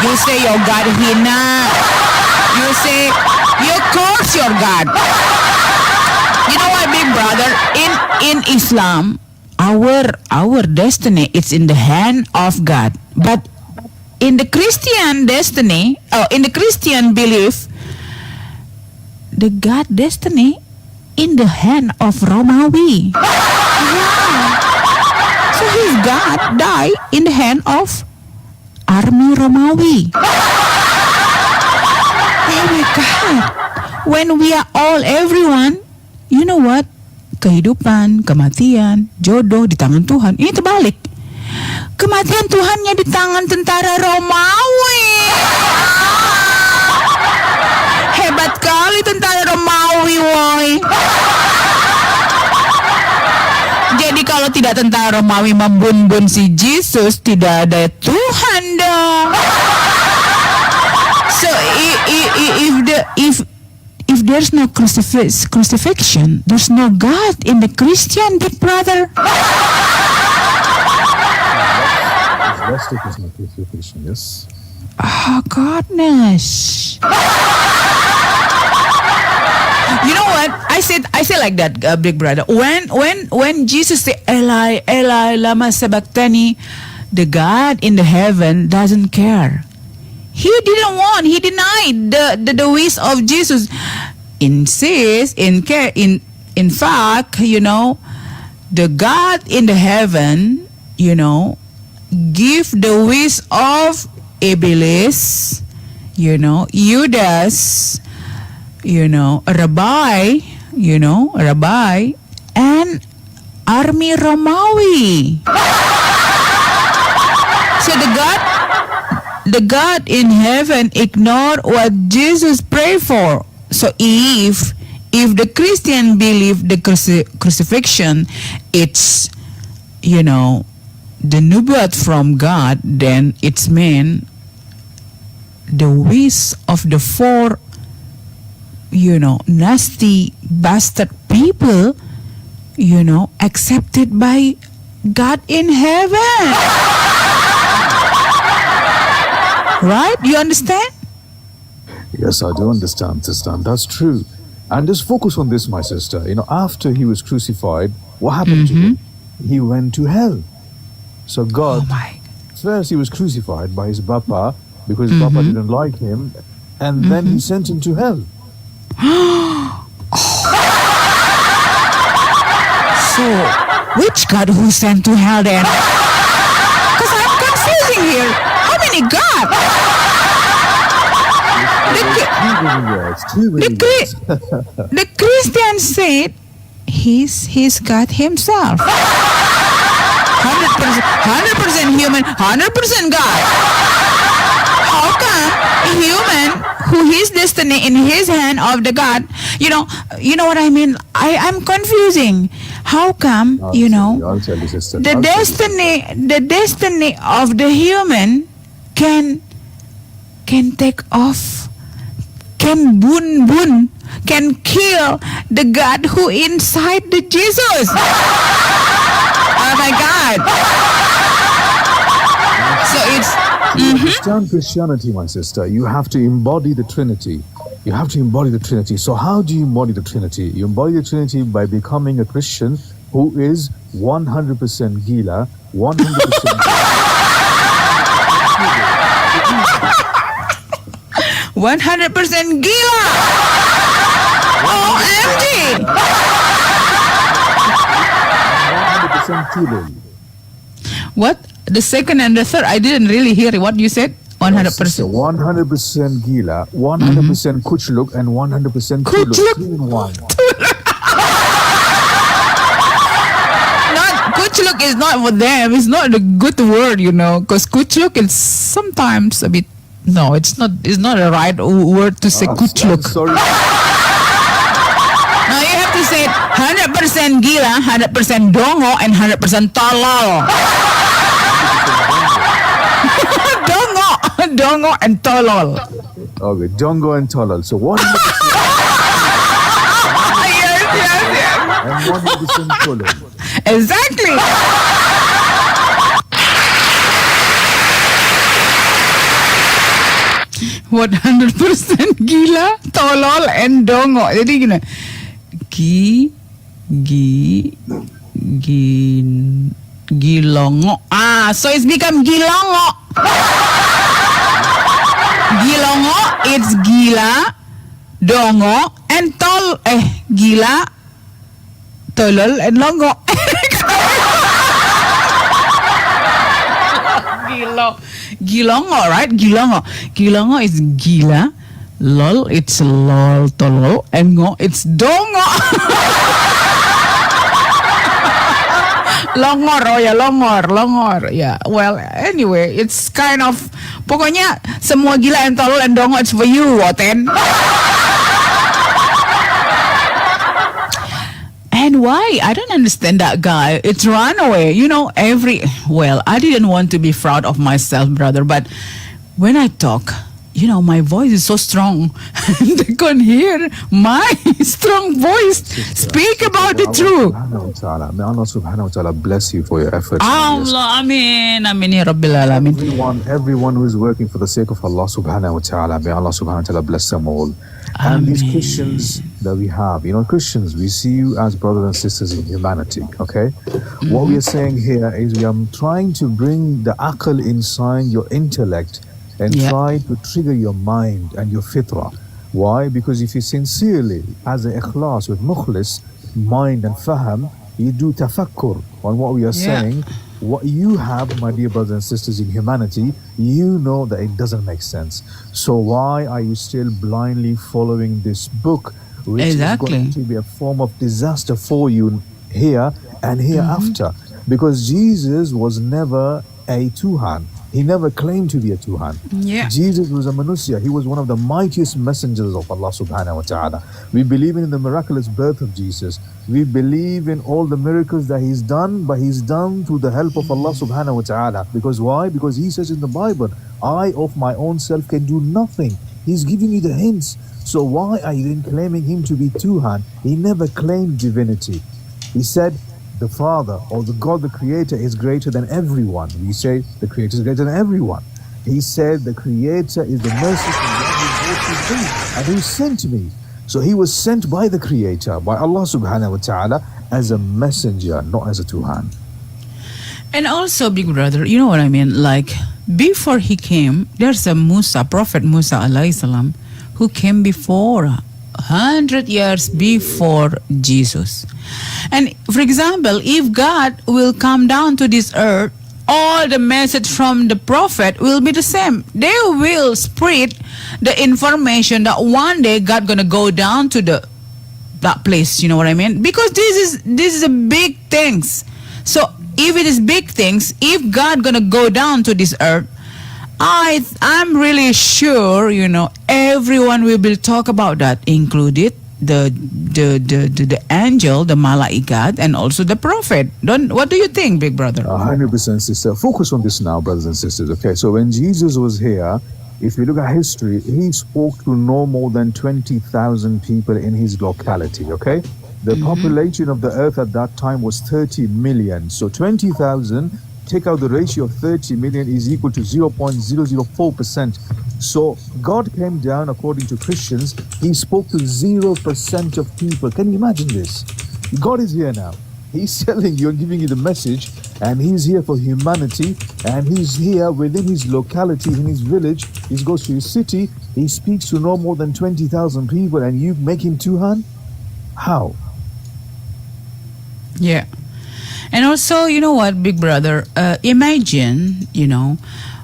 You say your God hina. You say you curse your God. You know what, big brother? In Islam, our destiny is in the hand of God. But in the Christian destiny, in the Christian belief, the God destiny in the hand of Romawi. Yeah. So his God died in the hand of army Romawi. Oh my God. When we are all everyone, you know what? Kehidupan, kematian, jodoh di tangan Tuhan. Ini terbalik. Kematian Tuhannya di tangan tentara Romawi. Hebat kali tentara Romawi, woy. Jadi kalau tidak tentara Romawi membun-bun si Yesus, tidak ada Tuhan dong. So if there's no crucifixion, there's no God in the Christian, big brother. Plastic is not crucifixion, yes? Oh goodness. You know what? I say like that, big brother. When Jesus said, Eli, Eli, lama sabachthani, the God in the heaven doesn't care. He didn't want. He denied the wish of Jesus. In fact, you know, the God in the heaven, you know, give the wish of Iblis, you know, Judas, you know, Rabbi, and army Romawi. So the God in heaven ignored what Jesus prayed for. So if the Christian believe the crucifixion, it's, you know, the nubuat from God, then it's mean the wish of the 4, you know, nasty bastard people, you know, accepted by God in heaven. Right? You understand? Yes, I do understand, sister, and that's true. And just focus on this, my sister. You know, after he was crucified, What happened to him? He went to hell. So God, Oh my. first he was crucified by his Bapa because Bapa didn't like him, and then he sent him to hell. So, which God who sent to hell then? Because I'm confusing here. How many God? Too many words. The Christian said he's God himself. 100% human, 100% God. How come a human who his destiny in his hand of the God, you know what I mean? I'm confusing. How come, I'll tell you, sister. the destiny of the human can take off, can can kill the God who inside the Jesus. Oh my God. So it's To understand Christianity, my sister, you have to embody the Trinity. You have to embody the Trinity. So how do you embody the Trinity? You embody the Trinity by becoming a Christian who is 100% Gila, 100% 100% gila. OMG. 100% Tulul. What? The second and the third, I didn't really hear what you said. 100%. 100% Gila, 100% Kuchluk, and 100% Tulul. Kuchluk. 3 in 1. Kuchluk is not for them. It's not a good word, because kuchluk is sometimes a bit. No, it's not. It's not a right word to say kuchluk. Sorry. No, you have to say 100% gila, 100% dongo, and 100% tolol. dongo, and tolol. Okay, Dongo and Tolol. So 100% Yes. and 100% Tulul. Exactly. What 100% gila, tolol, and dongo. Jadi gini, gilongo. So it's become gilongo. Gilongo, it's gila, dongo, and gila, tolol, and longo. Gilongo, right? Gilongo is gila. Lol, it's lol, tolol, and ngo, it's dongo. Longor. Yeah. Well, anyway, it's kind of, pokoknya semua gila and tolol and dongo, it's for you, Woten. And why? I don't understand that guy. It's run away. I didn't want to be proud of myself, brother, but when I talk, my voice is so strong. They can hear my strong voice. Speak about the truth. May Allah subhanahu wa ta'ala bless you for your efforts. Allah, amin, ya Rabbil Alamin. Everyone who is working for the sake of Allah subhanahu wa ta'ala, may Allah subhanahu wa ta'ala bless them all. And these Christians that we have, Christians, we see you as brothers and sisters in humanity, okay? What we are saying here is we are trying to bring the aql inside your intellect and try to trigger your mind and your fitrah. Why? Because if you sincerely, as an ikhlas with mukhlis, mind and faham, you do tafakkur on what we are saying, what you have, my dear brothers and sisters in humanity, you know that it doesn't make sense. So why are you still blindly following this book, which is going to be a form of disaster for you here and hereafter? Because Jesus was never a Tuhan. He never claimed to be a Tuhan. Yeah. Jesus was a Manusya. He was one of the mightiest messengers of Allah subhanahu wa ta'ala. We believe in the miraculous birth of Jesus. We believe in all the miracles that He's done, but He's done through the help of Allah subhanahu wa ta'ala. Because why? Because He says in the Bible, I of my own self can do nothing. He's giving you the hints. So why are you then claiming Him to be Tuhan? He never claimed divinity. He said, the Father or the God, the Creator, is greater than everyone. We say the Creator is greater than everyone. He said the Creator is the merciful one and who sent me. So He was sent by the Creator, by Allah subhanahu wa ta'ala, as a messenger, not as a Tuhan. And also, big brother, you know what I mean? Like, before he came, there's a Musa, Prophet Musa alayhi salam, who came before, 100 years before Jesus. And for example, if God will come down to this earth, all the message from the prophet will be the same. They will spread the information that one day God gonna go down to that place. You know what I mean? Because this is a big things. So if it is big things, if God gonna go down to this earth, I'm really sure, you know, everyone will talk about that, included the angel, the malaikat, and also the prophet. What do you think, big brother? 100%, sister. Focus on this now, brothers and sisters. Okay, so when Jesus was here, if you look at history, he spoke to no more than 20,000 people in his locality. Okay, the population of the earth at that time was 30 million. So 20,000. Take out the ratio of 30 million is equal to 0.004%. So God came down, according to Christians, he spoke to 0% of people. Can you imagine this? God is here now. He's telling you and giving you the message, and he's here for humanity, and he's here within his locality, in his village. He goes to his city, he speaks to no more than 20,000 people, and you make him Tuhan? How? Yeah. And also, you know what, big brother, imagine, you know,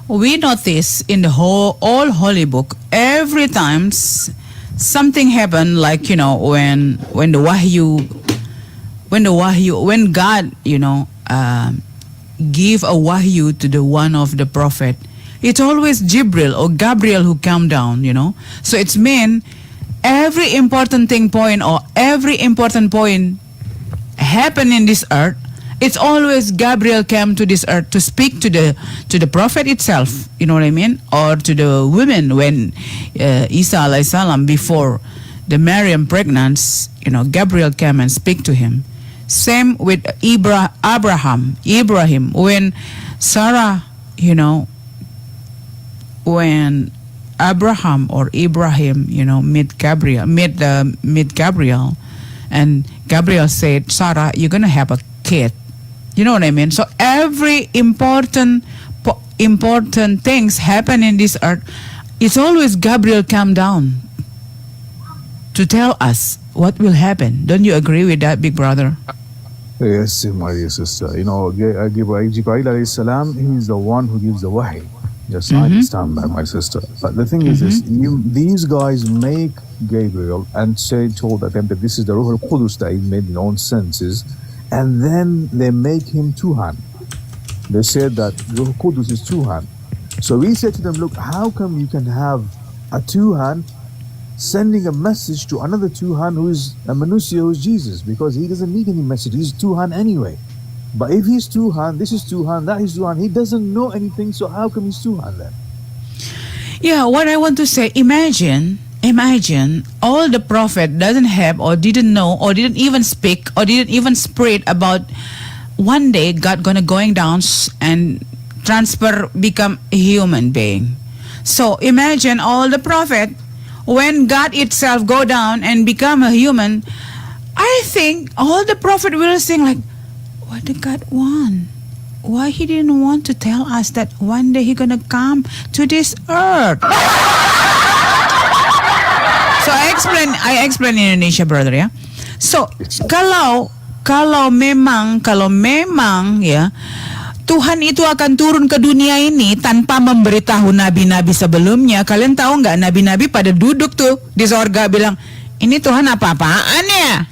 we notice in the all holy book, every time something happened, like, you know, when God, you know, give a wahyu to the one of the prophet, it's always Jibril or Gabriel who come down, you know. So it's mean every important point happen in this earth, it's always Gabriel came to this earth to speak to the prophet itself, you know what I mean, or to the women when Isa alayhi salam, before the Maryam pregnant, you know, Gabriel came and speak to him. Same with Ibrahim, when Sarah, you know, when Abraham or Ibrahim, you know, meet Gabriel, and Gabriel said, Sarah, you're gonna have a kid. You know what I mean? So every important things happen in this earth, it's always Gabriel come down to tell us what will happen. Don't you agree with that, big brother? Yes, my dear sister. You know, Jibreel alayhi salam, he's the one who gives the wahi. Yes, I understand that, my sister. But the thing is this, these guys make Gabriel and told them that this is the Ruh al-Qudus that he made in own senses, and then they make him Tuhan. They said that Ruh al-Qudus is Tuhan. So we said to them, look, how come you can have a Tuhan sending a message to another Tuhan who is a Manusia, who is Jesus, because he doesn't need any message, he's Tuhan anyway. But if he's Tuhan, this is Tuhan, that is Tuhan, he doesn't know anything, so how come he's Tuhan then? Yeah, what I want to say, imagine all the prophet doesn't have or didn't know or didn't even speak or didn't even spread about one day God gonna going down and become a human being. So imagine all the prophet, when God itself go down and become a human, I think all the prophet will sing like, what did God want? Why he didn't want to tell us that one day he gonna come to this earth? So I explain in Indonesia, brother, ya. So kalau memang ya Tuhan itu akan turun ke dunia ini tanpa memberitahu nabi-nabi sebelumnya. Kalian tahu nggak, nabi-nabi pada duduk tuh di sorga bilang, ini Tuhan apa-apaan ya?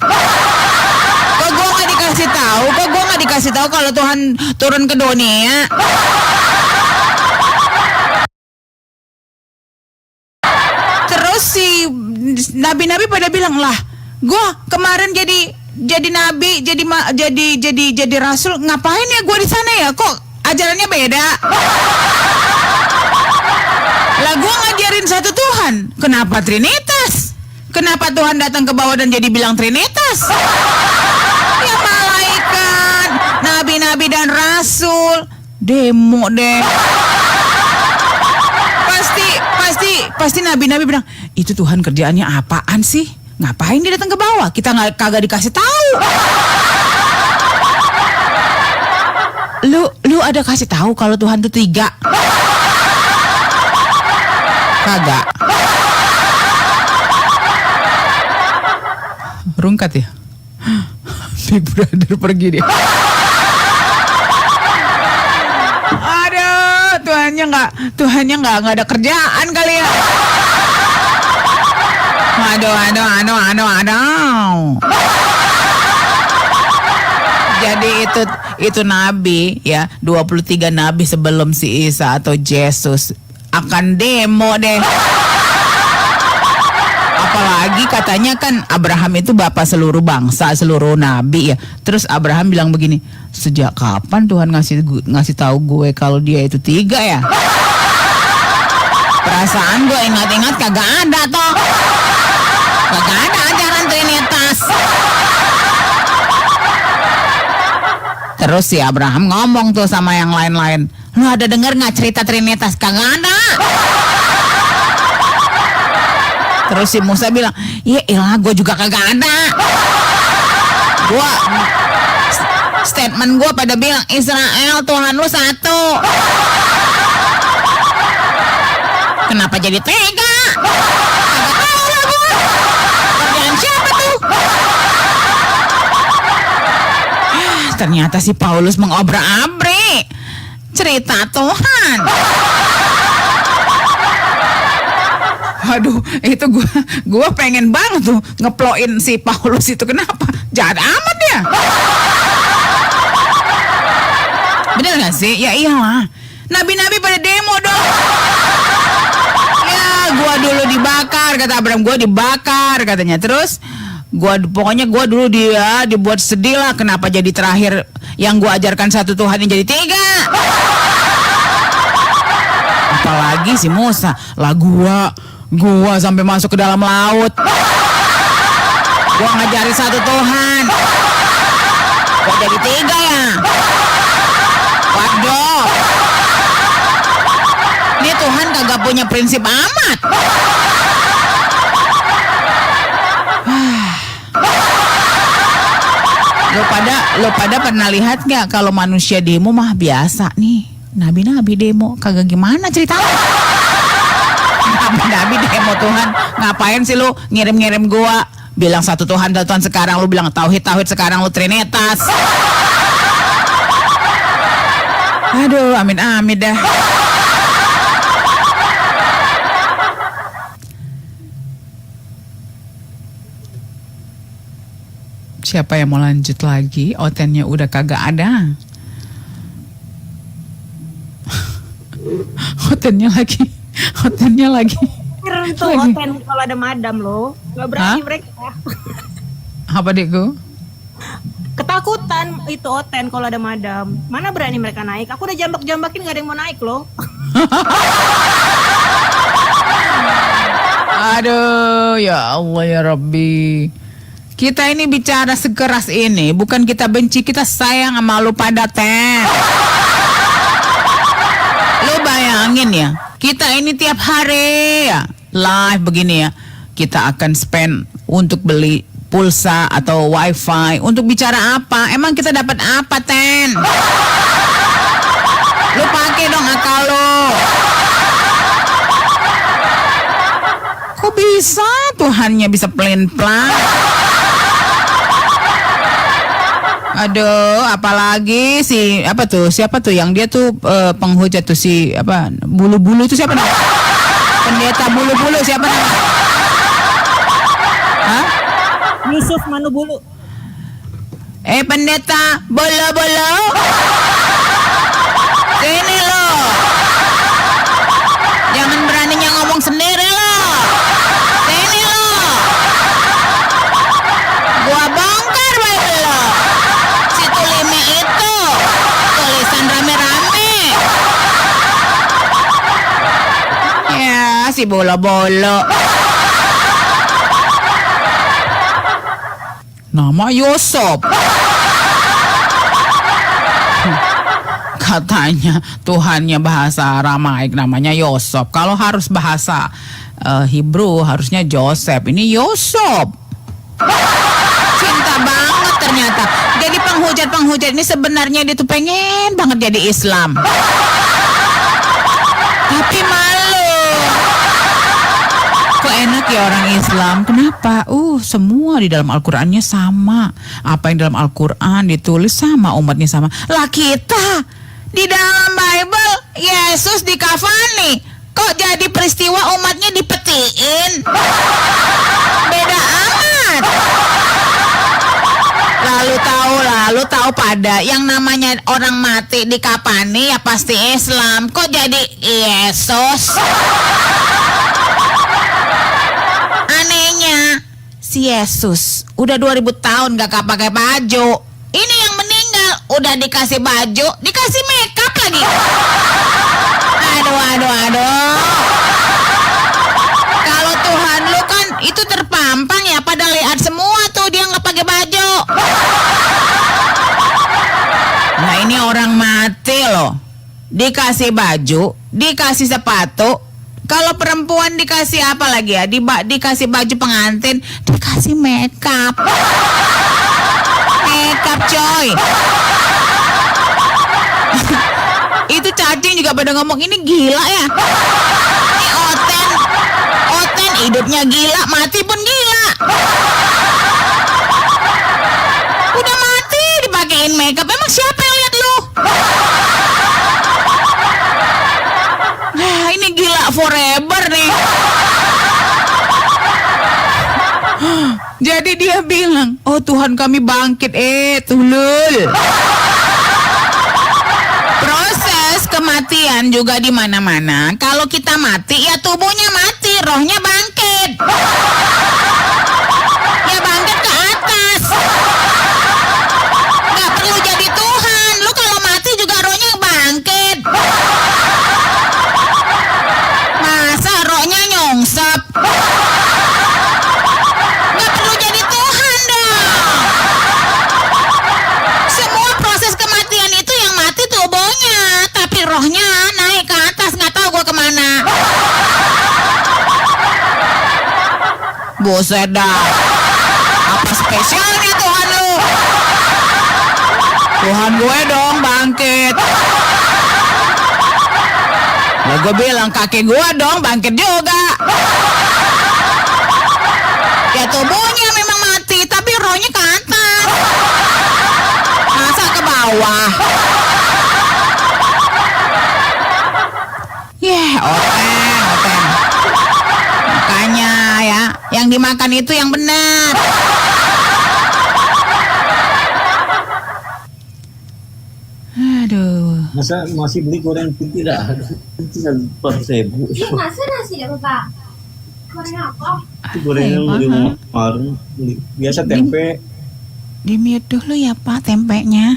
Kok gue nggak dikasih tahu kalau Tuhan turun ke dunia? Terus si nabi-nabi pada bilang, lah, gue kemarin jadi nabi, jadi rasul, ngapain ya gue di sana ya? Kok ajarannya beda? Lah gue ngajarin satu Tuhan. Kenapa Trinitas? Kenapa Tuhan datang ke bawah dan jadi bilang Trinitas? Ya malaikat, nabi-nabi dan rasul, demo deh. Pasti nabi-nabi bilang, itu Tuhan kerjaannya apaan sih? Ngapain dia datang ke bawah? Kita kagak dikasih tahu. Lu ada kasih tahu kalau Tuhan tuh 3? Kagak. Rungkat ya. Big Brother pergi dia. Aduh, Tuhannya nggak ada kerjaan kali ya. Aduh. Jadi itu nabi ya, 23 nabi sebelum si Isa atau Yesus akan demo deh. Apalagi katanya kan Abraham itu bapak seluruh bangsa, seluruh nabi ya. Terus Abraham bilang begini, sejak kapan Tuhan ngasih tahu gue kalau dia itu 3 ya? Perasaan gue ingat-ingat kagak ada toh. Kagak ada ajaran Trinitas. Terus si Abraham ngomong tuh sama yang lain-lain, lu ada denger nggak cerita Trinitas? Kagak ada. Terus si Musa bilang, iya ilah gue juga kagak ada. Statement gue pada bilang, Israel Tuhan lu 1. Kenapa jadi tega? Kagak tahu lah gue. Kerjaan siapa tuh? Ternyata si Paulus mengobrak-abrik cerita Tuhan. Aduh, itu gue pengen banget tuh ngeploin si Paulus itu. Kenapa? Jahat amat dia. Bener gak sih? Ya iyalah. Nabi-nabi pada demo dong. Ya, gue dulu dibakar, kata Abraham. Gue dibakar katanya. Terus pokoknya gue dulu dibuat sedih lah. Kenapa jadi terakhir yang gue ajarkan 1 Tuhan yang jadi 3? Apalagi si Musa lah, gua sampai masuk ke dalam laut. Gua ngajarin 1 Tuhan. Gua jadi 3 ya. Waduh. Ini Tuhan kagak punya prinsip amat. Lo pada pernah lihat nggak kalau manusia demo mah biasa nih. Nabi-nabi demo kagak gimana ceritanya. Nabi demo Tuhan, ngapain sih lu ngirim-ngirim gua? Bilang 1 Tuhan sekarang lu bilang tauhid sekarang lu Trinitas. Aduh, amin dah. Siapa yang mau lanjut lagi? Otennya udah kagak ada. Otennya lagi. Keren tuh Oten kalau ada madam lo. Gak berani mereka. Apa dekku? Ketakutan itu Oten kalau ada madam. Mana berani mereka naik? Aku udah jambak-jambakin gak ada yang mau naik loh. Aduh, ya Allah ya Rabbi. Kita ini bicara sekeras ini, bukan kita benci, kita sayang sama lu pada Ten. Lu bayangin ya, kita ini tiap hari ya live begini ya, kita akan spend untuk beli pulsa atau wifi untuk bicara apa? Emang kita dapat apa, Ten? Lu pakai dong akal lu. Kok bisa Tuhannya bisa plan-plan? Aduh, apalagi siapa tuh yang dia tuh penghujat tuh si apa bulu-bulu itu siapa namanya? Pendeta bulu-bulu siapa namanya? Hah? Yusuf Manubulu. Pendeta bolo-bolo. Sini lo. Jangan beraninya ngomong sendiri lo. Sini lo. Gua bongkar baik lo. Si Tulime itu tulisan rame-rame. Ya, si bolo-bolo. Nama Yusuf. Katanya Tuhannya bahasa Aramaik namanya Yusuf. Kalau harus bahasa Hebrew harusnya Joseph. Ini Yusuf. Cinta banget ternyata. Jadi penghujat ini sebenarnya dia tuh pengen banget jadi Islam. Tapi malu. Kok enak ya orang Islam? Kenapa? Semua di dalam Al-Qur'annya sama. Apa yang dalam Al-Qur'an ditulis sama, umatnya sama. Lah kita di dalam Bible Yesus dikafani. Kok jadi peristiwa umatnya dipetiin? Beda amat. Lalu tahu pada yang namanya orang mati dikafani ya pasti Islam. Kok jadi Yesus? Anehnya si Yesus udah 2000 tahun gak pakai baju. Ini yang meninggal udah dikasih baju, dikasih makeup lagi. Aduh. Kalau Tuhan lu kan itu terpampang ya, pada lihat semua tuh dia nggak pakai baju. Nah ini orang mati loh, dikasih baju, dikasih sepatu. Kalau perempuan dikasih apa lagi ya? Dikasih baju pengantin, dikasih makeup. Makeup coy. Itu cacing juga pada ngomong ini gila ya. Ini Oten hidupnya gila, mati pun gila. Udah mati dipakein makeup, emang siapa yang lihat lu? Nah, ini gila forever nih. Jadi dia bilang, oh Tuhan kami bangkit, tulul. Proses kematian juga di mana-mana. Kalau kita mati, ya tubuhnya mati, rohnya bangkit. Ya bangkit ke atas. Gak perlu jadi Tuhan. Lu kalau mati juga rohnya bangkit. Masa rohnya nyongsep? Gak perlu jadi Tuhan dong. Semua proses kematian itu yang mati tubuhnya, tapi rohnya naik ke atas, nggak tahu gue kemana. Buset dah. Apa spesialnya Tuhan lu? Tuhan gue dong bangkit. Lah gue bilang kakek gue dong bangkit juga. Ya tubuhnya memang mati, tapi rohnya ke atas. Masa ke bawah? Oten. Makanya ya, yang dimakan itu yang benar. Aduh. Masa masih beli goreng putih dah? Itu 100.000. Iya, masa nasi ya, Bapak? Goreng apa? Itu gorengan beli warung. Biasa tempe. Di-mute dulu ya Pak tempenya.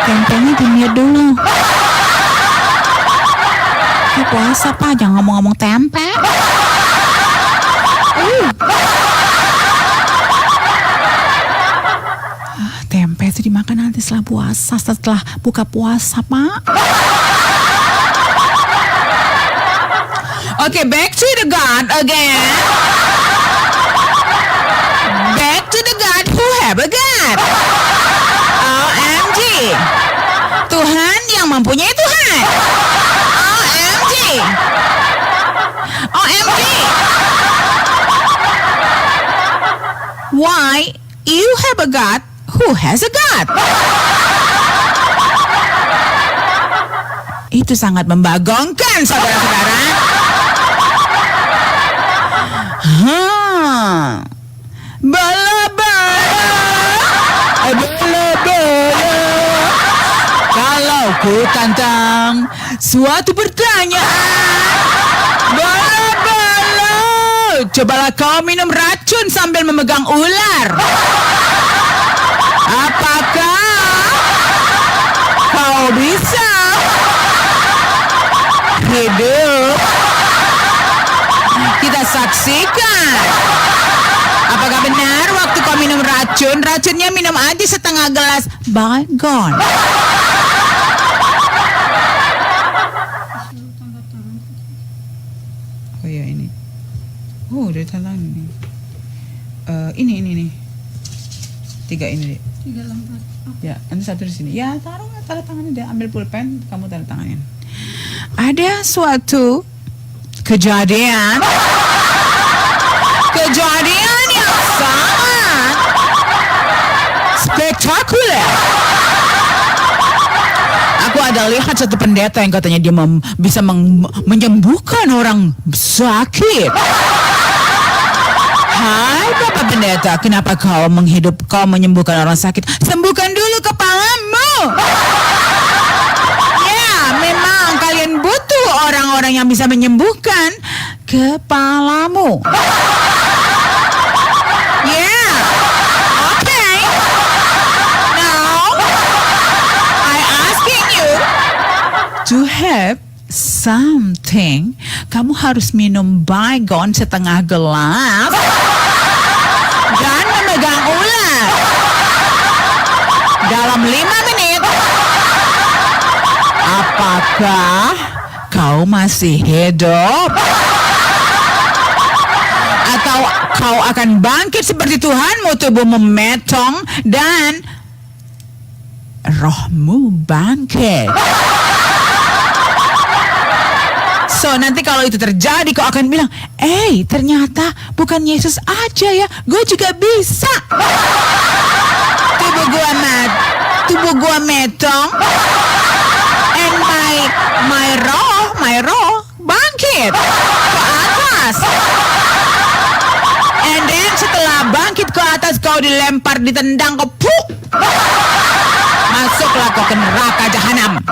Tempenya di-mute dulu. Puasa Pak, jangan ngomong-ngomong tempe. Tempe itu dimakan nanti setelah puasa, setelah buka puasa Pak. Okay, back to the God again. Back to the God who have a God. OMG. Tuhan yang mempunyai Tuhan. OMG. OMG. Why you have a God who has a God? Itu sangat membagongkan saudara-saudara. Kalau ku tantang suatu pertanyaan, bala-bala, cobalah kau minum racun sambil memegang ular. Apakah kau bisa hidup? Kita saksikan. Apakah benar waktu kau minum racun, racunnya minum aja setengah gelas, gone. Oh ya ini. Oh udah talang ini. Ini nih. 3 ini. 3 lembar. Ya, ini 1 di sini. Ya, taruh tanda tangannya deh. Ambil pulpen, kamu tanda tanganin. Ada suatu kejadian yang sangat spektakuler. Aku ada lihat satu pendeta yang katanya dia bisa menyembuhkan orang sakit. Hai Bapak Pendeta, kenapa kau menyembuhkan orang sakit? Sembuhkan dulu kepalamu. Ya, memang kalian butuh orang-orang yang bisa menyembuhkan kepalamu. Ya, oke. Now, I asking you to have something. Kamu harus minum baygon setengah gelas dan memegang ular dalam 5 menit. Apakah kau masih hidup? Atau kau akan bangkit seperti Tuhanmu, tubuhmu metong dan rohmu bangkit? So nanti kalau itu terjadi kau akan bilang, ternyata bukan Yesus aja ya, gue juga bisa. Tubuh gua metong, and my roh bangkit ke atas. And then setelah bangkit ke atas kau dilempar, ditendang, kau puk. Masuklah kau ke neraka jahanam.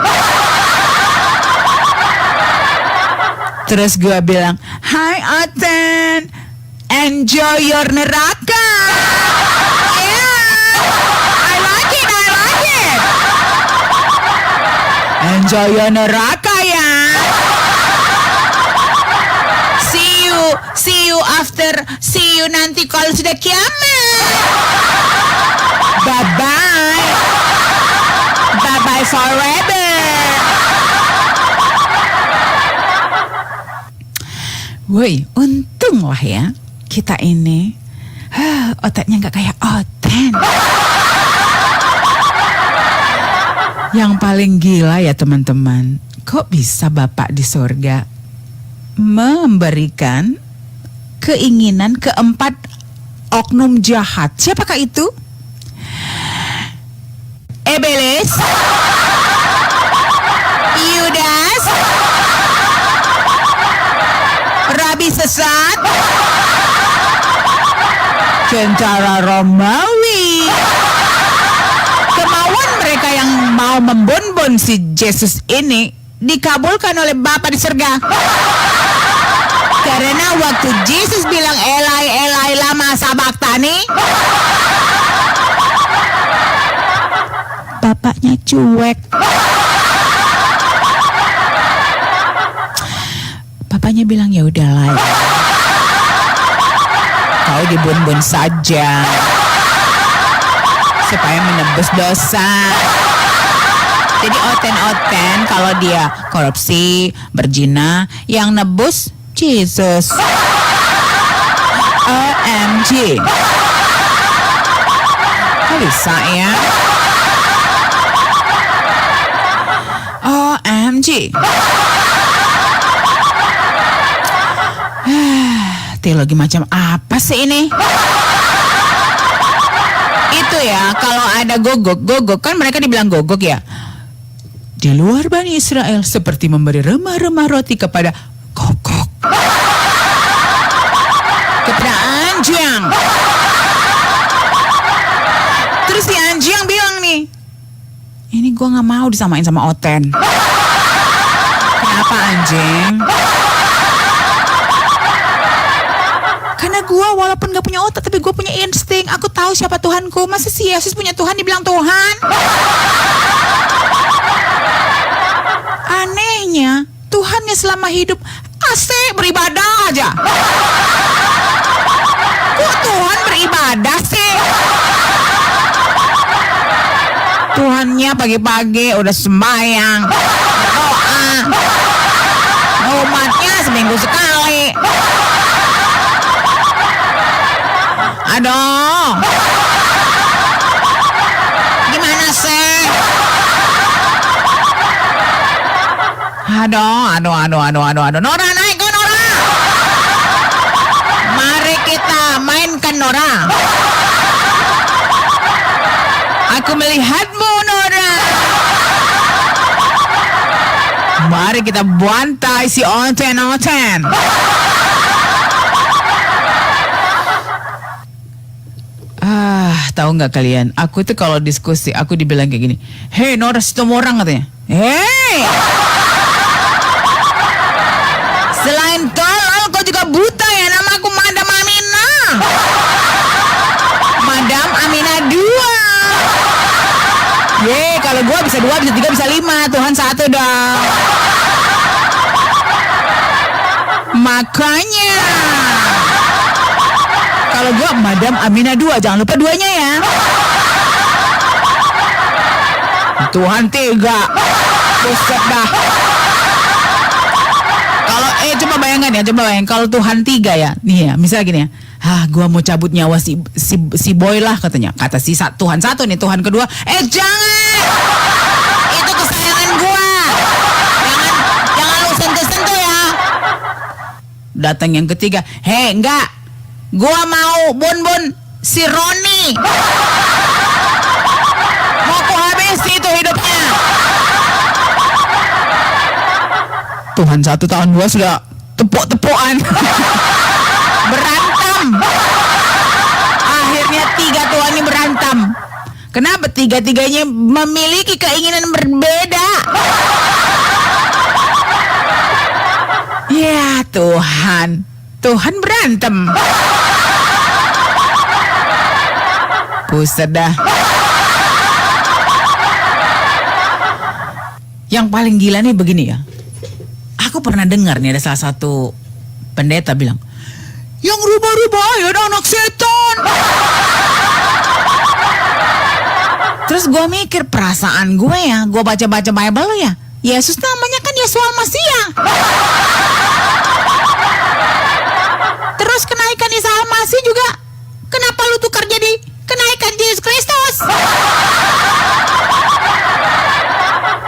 Terus gue bilang, "Hai Oten, enjoy your neraka." Yeah, I like it. Enjoy your neraka ya. See you nanti kalau sudah kiamat. Bye forever. Woi, untung lah ya kita ini otaknya nggak kayak Oten. Yang paling gila ya teman-teman, kok bisa Bapak di surga memberikan keinginan keempat oknum jahat? Siapakah itu? Iblis, Yudas, Rabi sesat, tentara Romawi. Kemauan mereka yang mau membonbon si Yesus ini dikabulkan oleh Bapa di surga. Karena waktu Yesus bilang Elai Elai lama sabachthani, bapaknya cuek. Bapaknya bilang, ya udahlah, kau dibon-bon saja supaya menebus dosa. Jadi Oten kalau dia korupsi, berzina, yang nebus Yesus. OMG. Kok bisa ya? OMG. Teologi macam apa sih ini? Itu ya, kalau ada gogok kan mereka dibilang gogok ya. Di luar Bani Israel seperti memberi remah-remah roti kepada gogok, kepada anjing. Terus si anjing bilang nih, ini gue nggak mau disamain sama Oten. Kenapa anjing? Karena gue walaupun gak punya otak, tapi gue punya insting. Aku tahu siapa Tuhanku. Masa si Yesus punya Tuhan dibilang Tuhan? Anehnya, Tuhannya selama hidup asik beribadah aja. Kok Tuhan beribadah sih? Tuhannya pagi-pagi udah sembahyang, berdoa. Umatnya seminggu sekali. Aduh. Gimana sih? Aduh. Nora, naik kau Nora. Mari kita mainkan Nora. Aku melihatmu Nora. Mari kita bantai si Oten. Tahu nggak kalian? Aku tuh kalau diskusi, aku dibilang kayak gini. Hei Nora, situ orang katanya. Hei. Selain tolol, kau juga buta ya. Nama aku Madam Amina. Madam Amina 2. Ye, kalau gua bisa 2, bisa 3, bisa 5. Tuhan 1 dong. Makanya kalau gua Madam Amina 2, jangan lupa 2-nya ya. Tuhan 3. Buset dah. Kalau coba bayangkan kalau Tuhan 3 ya. Nih ya, misalnya gini ya. Gua mau cabut nyawa si boy lah katanya. Kata si Tuhan 1 nih, Tuhan kedua. Jangan. Itu kesayangan gua. Jangan lu sentuh-sentuh ya. Datang yang ketiga. Hei, enggak. Gua mau Bun si Roni. Mau ku habis itu hidupnya. Tuhan 1 tahun 2 sudah tepuk-tepukan. Berantem. Akhirnya 3 Tuhan ini berantem. Kenapa 3-tiganya memiliki keinginan berbeda? Ya Tuhan berantem. Buset dah. Yang paling gila nih begini ya. Aku pernah dengar nih ada salah satu pendeta bilang, yang rubah-rubah ya anak setan. Terus gue mikir, perasaan gue ya, gue baca-baca Bible ya, Yesus namanya kan Yesua Masia. Terus kenaikan Isa Al-Masih juga, kenapa lu tukar jadi kenaikan Yesus Kristus?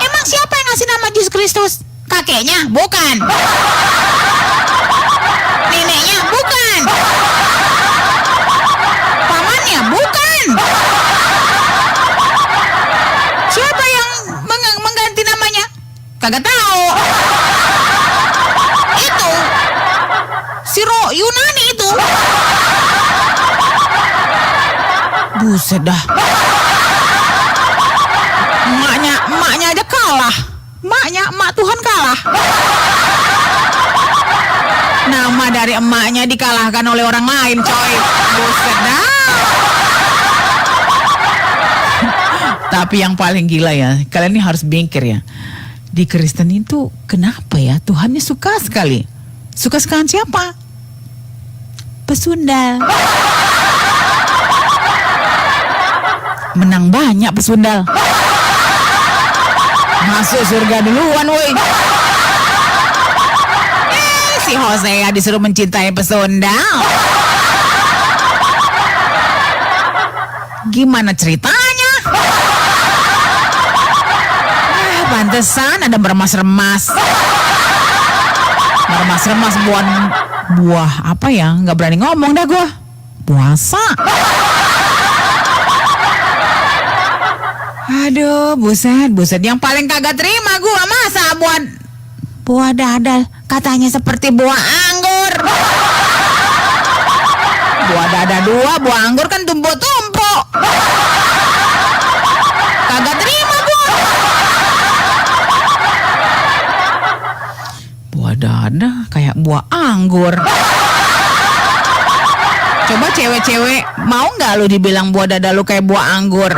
Emang siapa yang ngasih nama Yesus Kristus? Kakeknya? Bukan. Neneknya? Bukan. Pamannya? Bukan. Siapa yang mengganti namanya? Kagak tahu. Itu si Yunani itu. Buset dah. Emaknya aja kalah. Emak Tuhan kalah. Nama dari emaknya dikalahkan oleh orang lain, coy. Buset dah. Tapi yang paling gila ya, kalian ini harus bingkir ya. Di Kristen itu kenapa ya Tuhannya suka sekali? Suka sekali siapa? Pesundal. Menang banyak pesundal. Masuk surga duluan woi. Si Hosea disuruh mencintai pesundal. Gimana ceritanya? Pantesan ada meremas-remas. Meremas-remas buah apa ya? Nggak berani ngomong dah gua. Puasa. Aduh, buset. Yang paling kagak terima gua masa buah dadal katanya seperti buah anggur. Buah dadal 2, buah anggur kan tumpuk-tumpuk. Kagak terima gua. Buah dadal kayak buah anggur. Coba cewek-cewek, mau nggak lu dibilang buah dadal lu kayak buah anggur?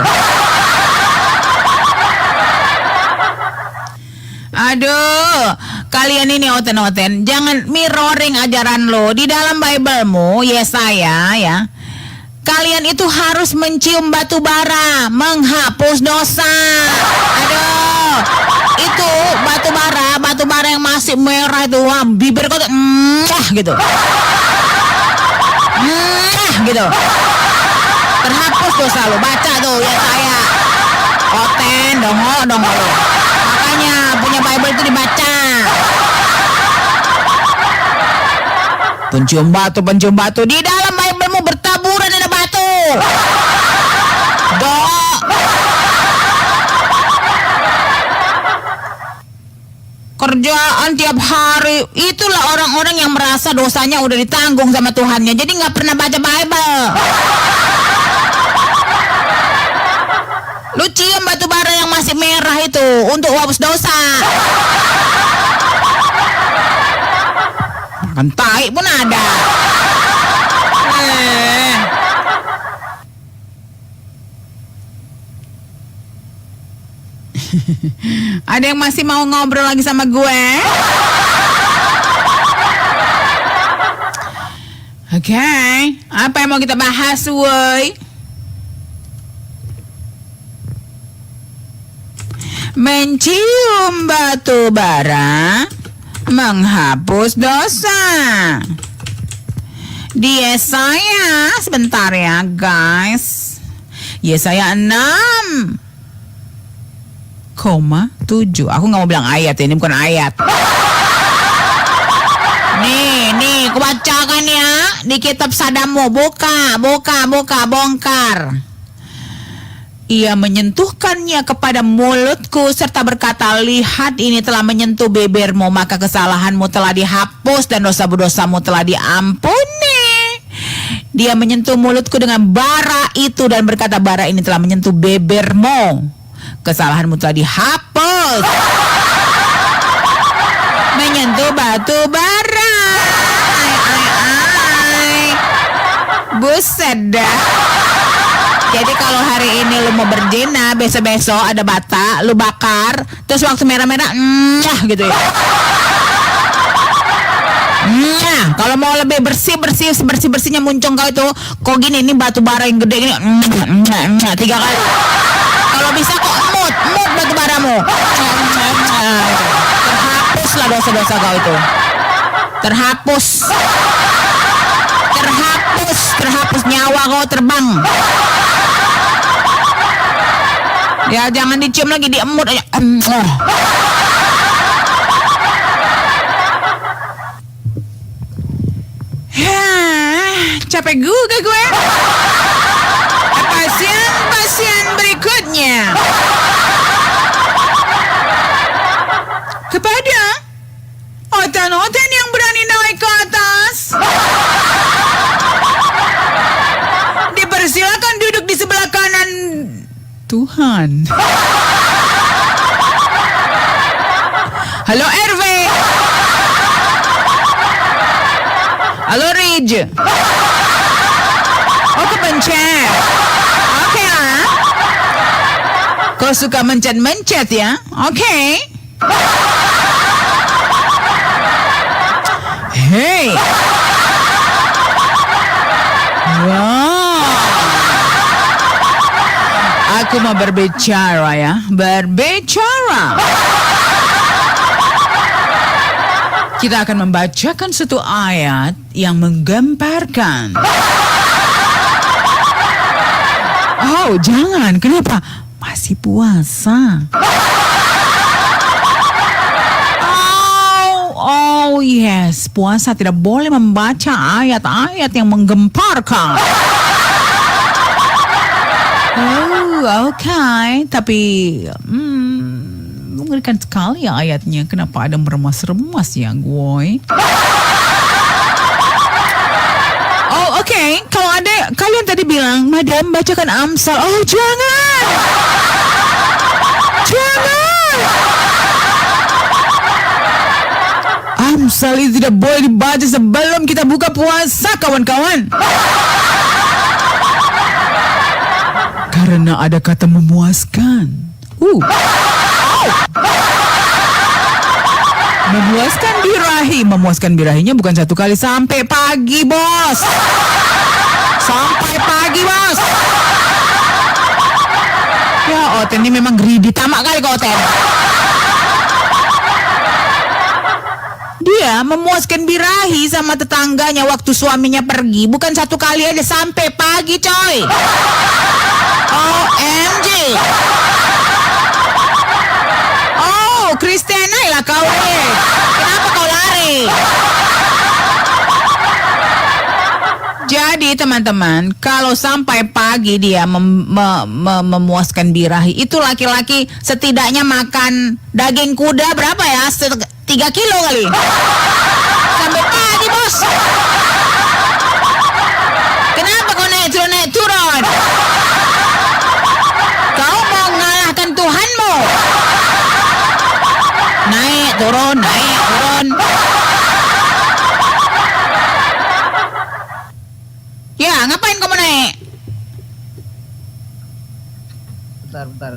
Aduh, kalian ini oten-oten, jangan mirroring ajaran lo di dalam Bible-mu, Yesaya ya. Kalian itu harus mencium batu bara, menghapus dosa. Aduh, itu batu bara yang masih merah itu, wah, bibir kau tuh, gitu. Gitu. tuh selalu baca tuh ya saya. Oten dong lo. Makanya punya Bible itu dibaca. Pencium batu di dalam Bible-mu bertaburan ada batu. Dok. Kerjaan tiap hari, itulah orang-orang yang merasa dosanya udah ditanggung sama Tuhannya, jadi nggak pernah baca Bible. Lu cium batu bara yang masih merah itu untuk hapus dosa. Makan tai pun ada. Ada yang masih mau ngobrol lagi sama gue? Oke, apa yang mau kita bahas, woi? Mencium batu bara menghapus dosa. Di Yesaya, sebentar ya guys. Yesaya 6,7. Aku nggak mau bilang ayat, ini bukan ayat. Nih, aku bacakan ya di kitab Sadamu. Buka, bongkar. Ia menyentuhkannya kepada mulutku serta berkata, lihat ini telah menyentuh bibirmu, maka kesalahanmu telah dihapus dan dosa-dosamu telah diampuni. Dia menyentuh mulutku dengan bara itu dan berkata, bara ini telah menyentuh bibirmu, kesalahanmu telah dihapus. Menyentuh batu bara. Buset dah. Jadi kalau hari ini lu mau berzina, besok-besok ada bata, lu bakar, terus waktu merah-merah, gitu ya. Kalau mau lebih bersih-bersihnya muncung kau itu, kok gini, ini batu bara yang gede gini, 3 kali. Kalau bisa kok emut batu baramu. Terhapuslah dosa-dosa kau itu. Terhapus nyawa kau terbang. Ya jangan dicium lagi, diemut aja. Capek juga gue. Pasien berikutnya. Kepada otan-otan yang berani naik ke atas, dipersilakan duduk di sebelah kanan Tuhan. Halo RW. Halo Rij. Oh kepencet. Oke lah. Kau suka mencet ya? Oke. Hey. Wow. Aku mau berbicara ya. Kita akan membacakan satu ayat yang menggemparkan. Oh, jangan. Kenapa? Masih puasa. Oh, yes. Puasa tidak boleh membaca ayat-ayat yang menggemparkan. Oh, oke. Tapi mengerikan sekali ya ayatnya. Kenapa ada meremas-remas ya, gue? Oh, oke. Kalau ada, kalian tadi bilang, Madam, bacakan Amsal. Oh, jangan! Amsal itu tidak boleh dibaca sebelum kita buka puasa, kawan-kawan. Karena ada kata memuaskan. Memuaskan birahinya bukan 1 kali, sampai pagi, bos. Ya, Oten ini memang greedy, tamak kali kok Oten. Dia memuaskan birahi sama tetangganya waktu suaminya pergi. Bukan satu kali aja, sampai pagi coy. OMG. Oh, Kristiana lah kau deh. Kenapa kau lari? Jadi teman-teman, kalau sampai pagi dia memuaskan birahi, itu laki-laki setidaknya makan daging kuda berapa ya? 3 kilo kali. Sampai pagi, bos. Kenapa kau naik turun? Kau mau mengalahkan Tuhanmu? Naik turun. Ya, ngapain kamu naik? Bentar.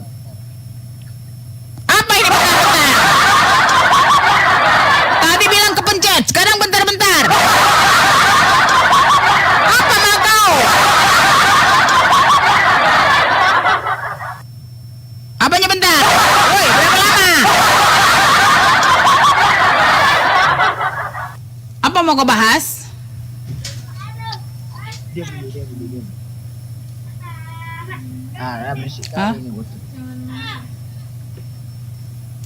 Apa ini bentar-bentar? Tadi bilang kepencet, sekarang bentar-bentar. Apa mau kau? Apanya bentar? Woi, berapa lama? Apa mau kau bahas? Hah?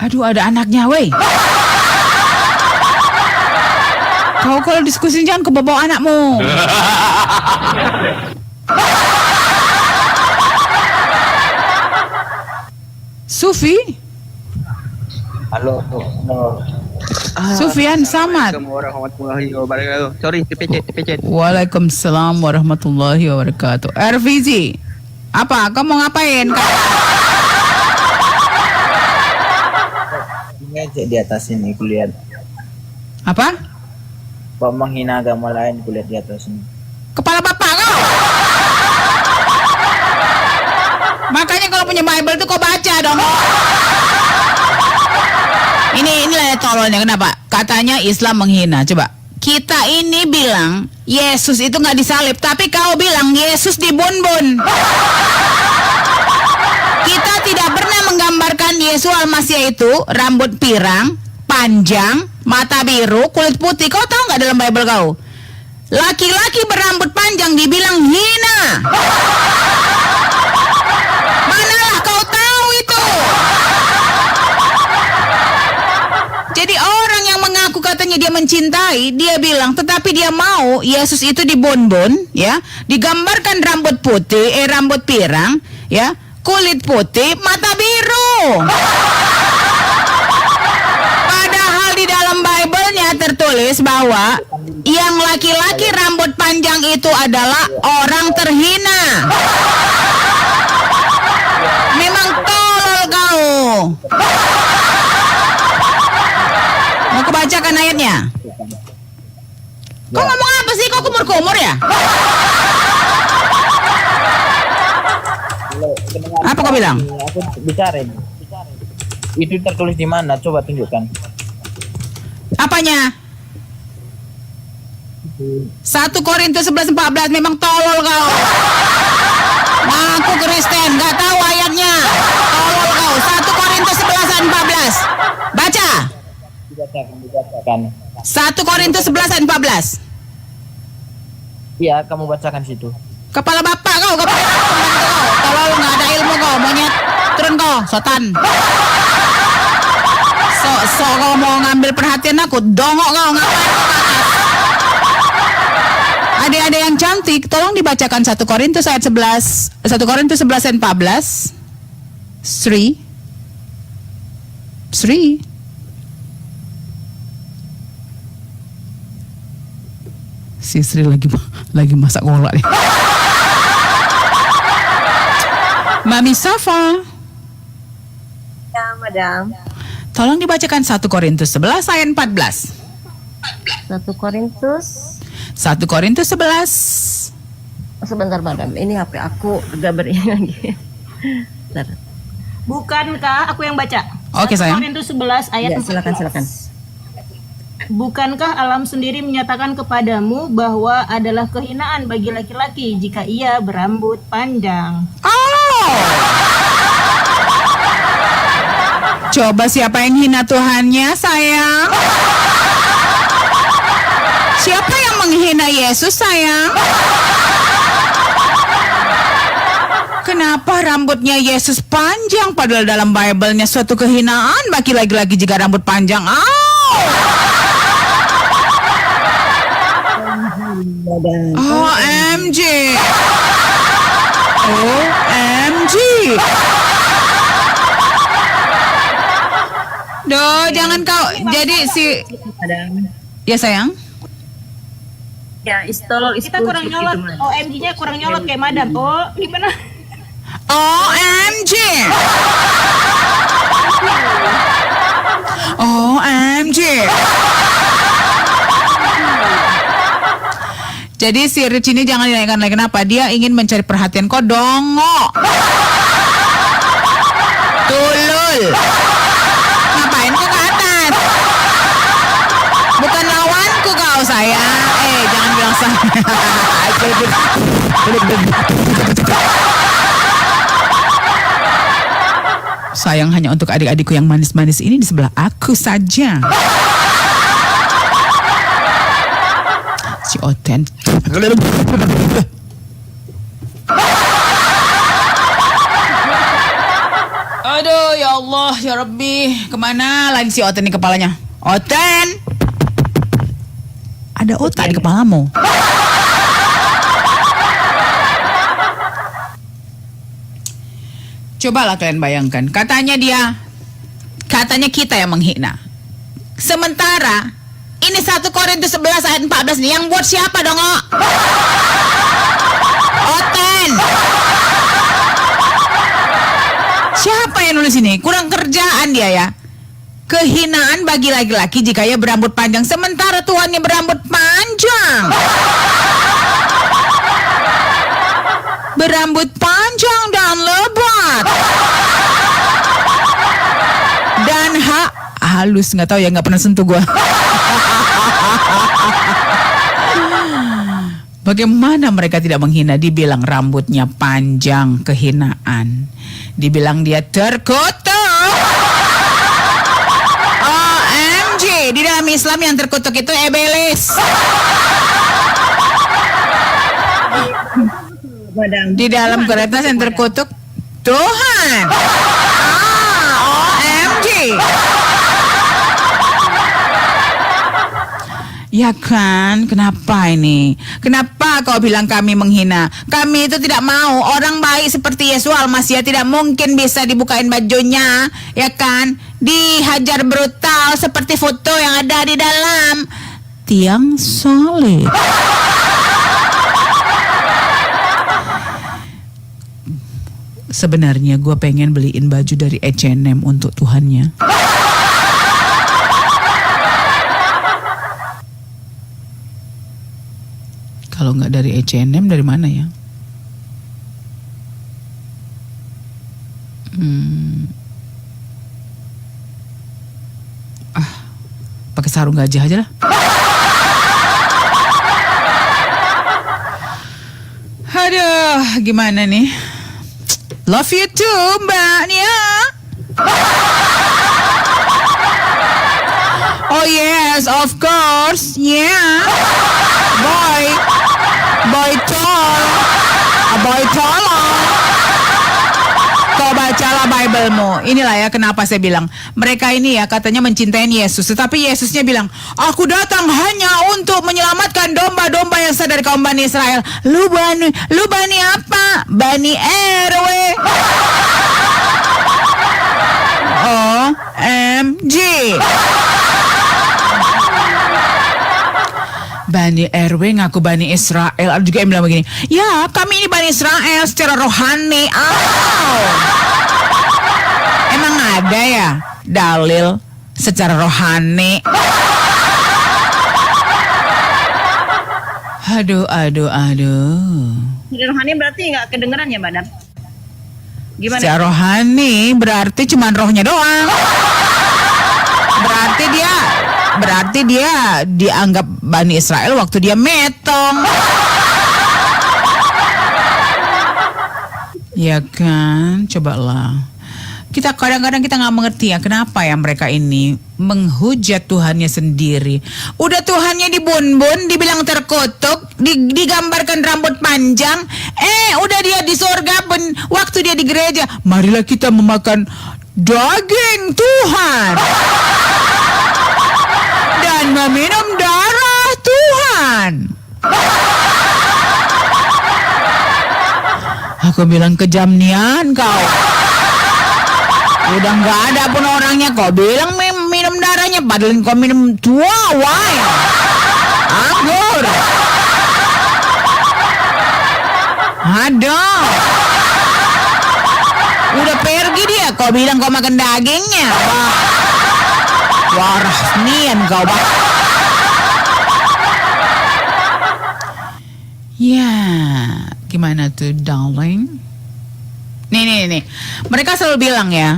Aduh, ada anaknya, weh. Kau kalau diskusi jangan kebawa anakmu. Sufi? Halo, Sufian Samad. warahmatullahi wabarakatuh. Sorry, terpecet. Waalaikumsalam warahmatullahi wabarakatuh. RVZ, apa? Kau mau ngapain? Ngejek di atas ini kulihat. Apa? Kau menghina agama lain kulihat di atas ini. Kepala bapak kau. Makanya kalau punya Bible tuh kau baca dong. Inilah tololnya, kenapa? Katanya Islam menghina. Coba, kita ini bilang Yesus itu nggak disalib, tapi kau bilang Yesus dibun-bun. Kita tidak pernah menggambarkan Yesus Al-Masih itu rambut pirang, panjang, mata biru, kulit putih. Kau tahu nggak dalam Bible kau? Laki-laki berambut panjang dibilang hina. Manalah kau tahu itu? Jadi orang yang mengaku katanya dia mencintai, dia bilang tetapi dia mau Yesus itu dibon-bon, ya, digambarkan rambut putih, rambut pirang, ya, kulit putih, mata biru. Padahal di dalam Bible-nya tertulis bahwa yang laki-laki rambut panjang itu adalah orang terhina. Memang tolol kau. Mau kebacakan ayatnya? Kau ngomong apa sih? Kau kumur-kumur ya? Apa kau bilang? Aku bicara ini. Itu tertulis di mana? Coba tunjukkan. Apanya? 1 Korintus 11:14. Memang tolol kau. Ngaku Kristen, gak tahu ayatnya. Tolol kau. 1 Korintus 11:14. Baca. Dibacakan. 1 Korintus 11:14. Iya, kamu bacakan situ. Kepala bapak kau, kepala kau. Tolol, nggak ada ilmu kau, monyet. Turun kau, sotan. So kau mau ngambil perhatian aku, dongok kau, ngapain kau ke atas? Adik-adik yang cantik, tolong dibacakan 1 Korintus ayat 11, 1 Korintus 11 ayat 14. Sri. Si Sri lagi masak kolak nih. Mami Safa. Ya, madam. Tolong dibacakan 1 Korintus 11 ayat 14. 1 Korintus. 1 Korintus 11. Sebentar, madam. Ini HP aku agak beri lagi. Bentar. Bukankah aku yang baca? Oke, 1 sayang. Korintus 11 ayat Ya, 14. silakan. Bukankah alam sendiri menyatakan kepadamu bahwa adalah kehinaan bagi laki-laki jika ia berambut panjang? Oh. Coba siapa yang hina Tuhannya, sayang? Siapa yang menghina Yesus, sayang? Kenapa rambutnya Yesus panjang padahal dalam Bible-nya suatu kehinaan bagi laki-laki jika rambut panjang? OMG. OMG. Duh, jangan kau jadi si ya sayang. Ya, istolol Kita kurang nyolot. OMG-nya kurang nyolot kayak madam. Oh, gimana? OMG. OMG. Jadi si Rich ini jangan dinaikkan lagi. Kenapa? Dia ingin mencari perhatian. Kok dongo? Tulul. Ngapain kau ke atas? Bukan lawanku kau, sayang. Jangan bilang saya. Sayang hanya untuk adik-adikku yang manis-manis ini di sebelah aku saja. Si Oten. Aduh, ya Allah, ya Rabbi. Kemana lagi si Oten di kepalanya? Oten! Ada otak di kepalamu. Cobalah kalian bayangkan. Katanya kita yang menghina. Sementara ini 1 Korintus 11 ayat 14 nih. Yang buat siapa dong? Oten. Siapa yang nulis ini? Kurang kerjaan dia ya. Kehinaan bagi laki-laki jika ia berambut panjang, sementara Tuhannya berambut panjang. Berambut panjang dan lebat. Dan halus, nggak tahu ya, nggak pernah sentuh gua. Bagaimana mereka tidak menghina? Dibilang rambutnya panjang, kehinaan. Dibilang dia terkutuk. OMG, di dalam Islam yang terkutuk itu iblis. Di dalam Korintus yang terkutuk Tuhan. OMG. Ya kan, kenapa ini? Kenapa kau bilang kami menghina? Kami itu tidak mau. Orang baik seperti Yesus Al-Masih tidak mungkin bisa dibukain bajunya, ya kan? Dihajar brutal seperti foto yang ada di dalam tiang salib. Sebenarnya gue pengen beliin baju dari H&M untuk Tuhannya. Kalau nggak dari H&M, dari mana ya? Pakai sarung gajah aja lah. Aduh, gimana nih? Love you too, Mbak Nia. Oh yes, of course, yeah. Boy tolong. Kau bacalah Bible-mu. Inilah ya kenapa saya bilang mereka ini ya katanya mencintai Yesus, tetapi Yesusnya bilang, aku datang hanya untuk menyelamatkan domba-domba yang sesat dari kaum Bani Israel. Lu Bani apa? Bani RW. OMG. Bani RW ngaku Bani Israel. Ada juga yang bilang begini, ya kami ini Bani Israel secara rohani. Emang ada ya dalil secara rohani? Aduh. Jadi rohani berarti nggak kedengeran ya, Madam? Gimana? Secara rohani berarti cuma rohnya doang. Berarti dia dianggap Bani Israel waktu dia metong. Ya kan, cobalah. Kita kadang-kadang kita nggak mengerti ya kenapa ya mereka ini menghujat Tuhannya sendiri. Udah Tuhannya dibun-bun, dibilang terkutuk, digambarkan rambut panjang. Udah dia di sorga pun waktu dia di gereja. Marilah kita memakan daging Tuhan dan meminum darah Tuhan. Aku bilang kejam nian kau. Udah nggak ada pun orangnya, kau bilang minum darahnya, padahal kau minum tua wine, anggur. Ada. Udah pergi dia, kau bilang kau makan dagingnya. Wah, waras nian kau bah. Ya, gimana tuh, darling? Nih. Mereka selalu bilang ya,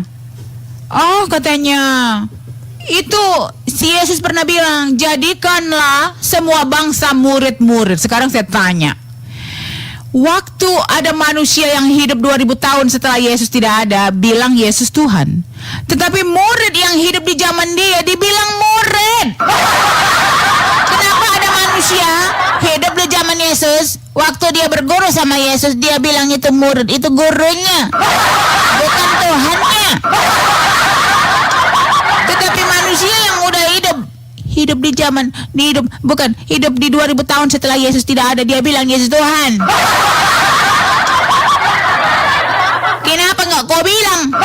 oh katanya, itu si Yesus pernah bilang, jadikanlah semua bangsa murid-murid. Sekarang saya tanya, waktu ada manusia yang hidup 2000 tahun setelah Yesus tidak ada, bilang Yesus Tuhan. Tetapi murid yang hidup di zaman dia dibilang murid. Kenapa ada manusia hidup di zaman Yesus, waktu dia berguru sama Yesus, dia bilang itu murid, itu gurunya, bukan Tuhannya. Tetapi manusia yang udah hidup di zaman, hidup di 2000 tahun setelah Yesus tidak ada, dia bilang Yesus Tuhan. Kenapa nggak kau bilang 12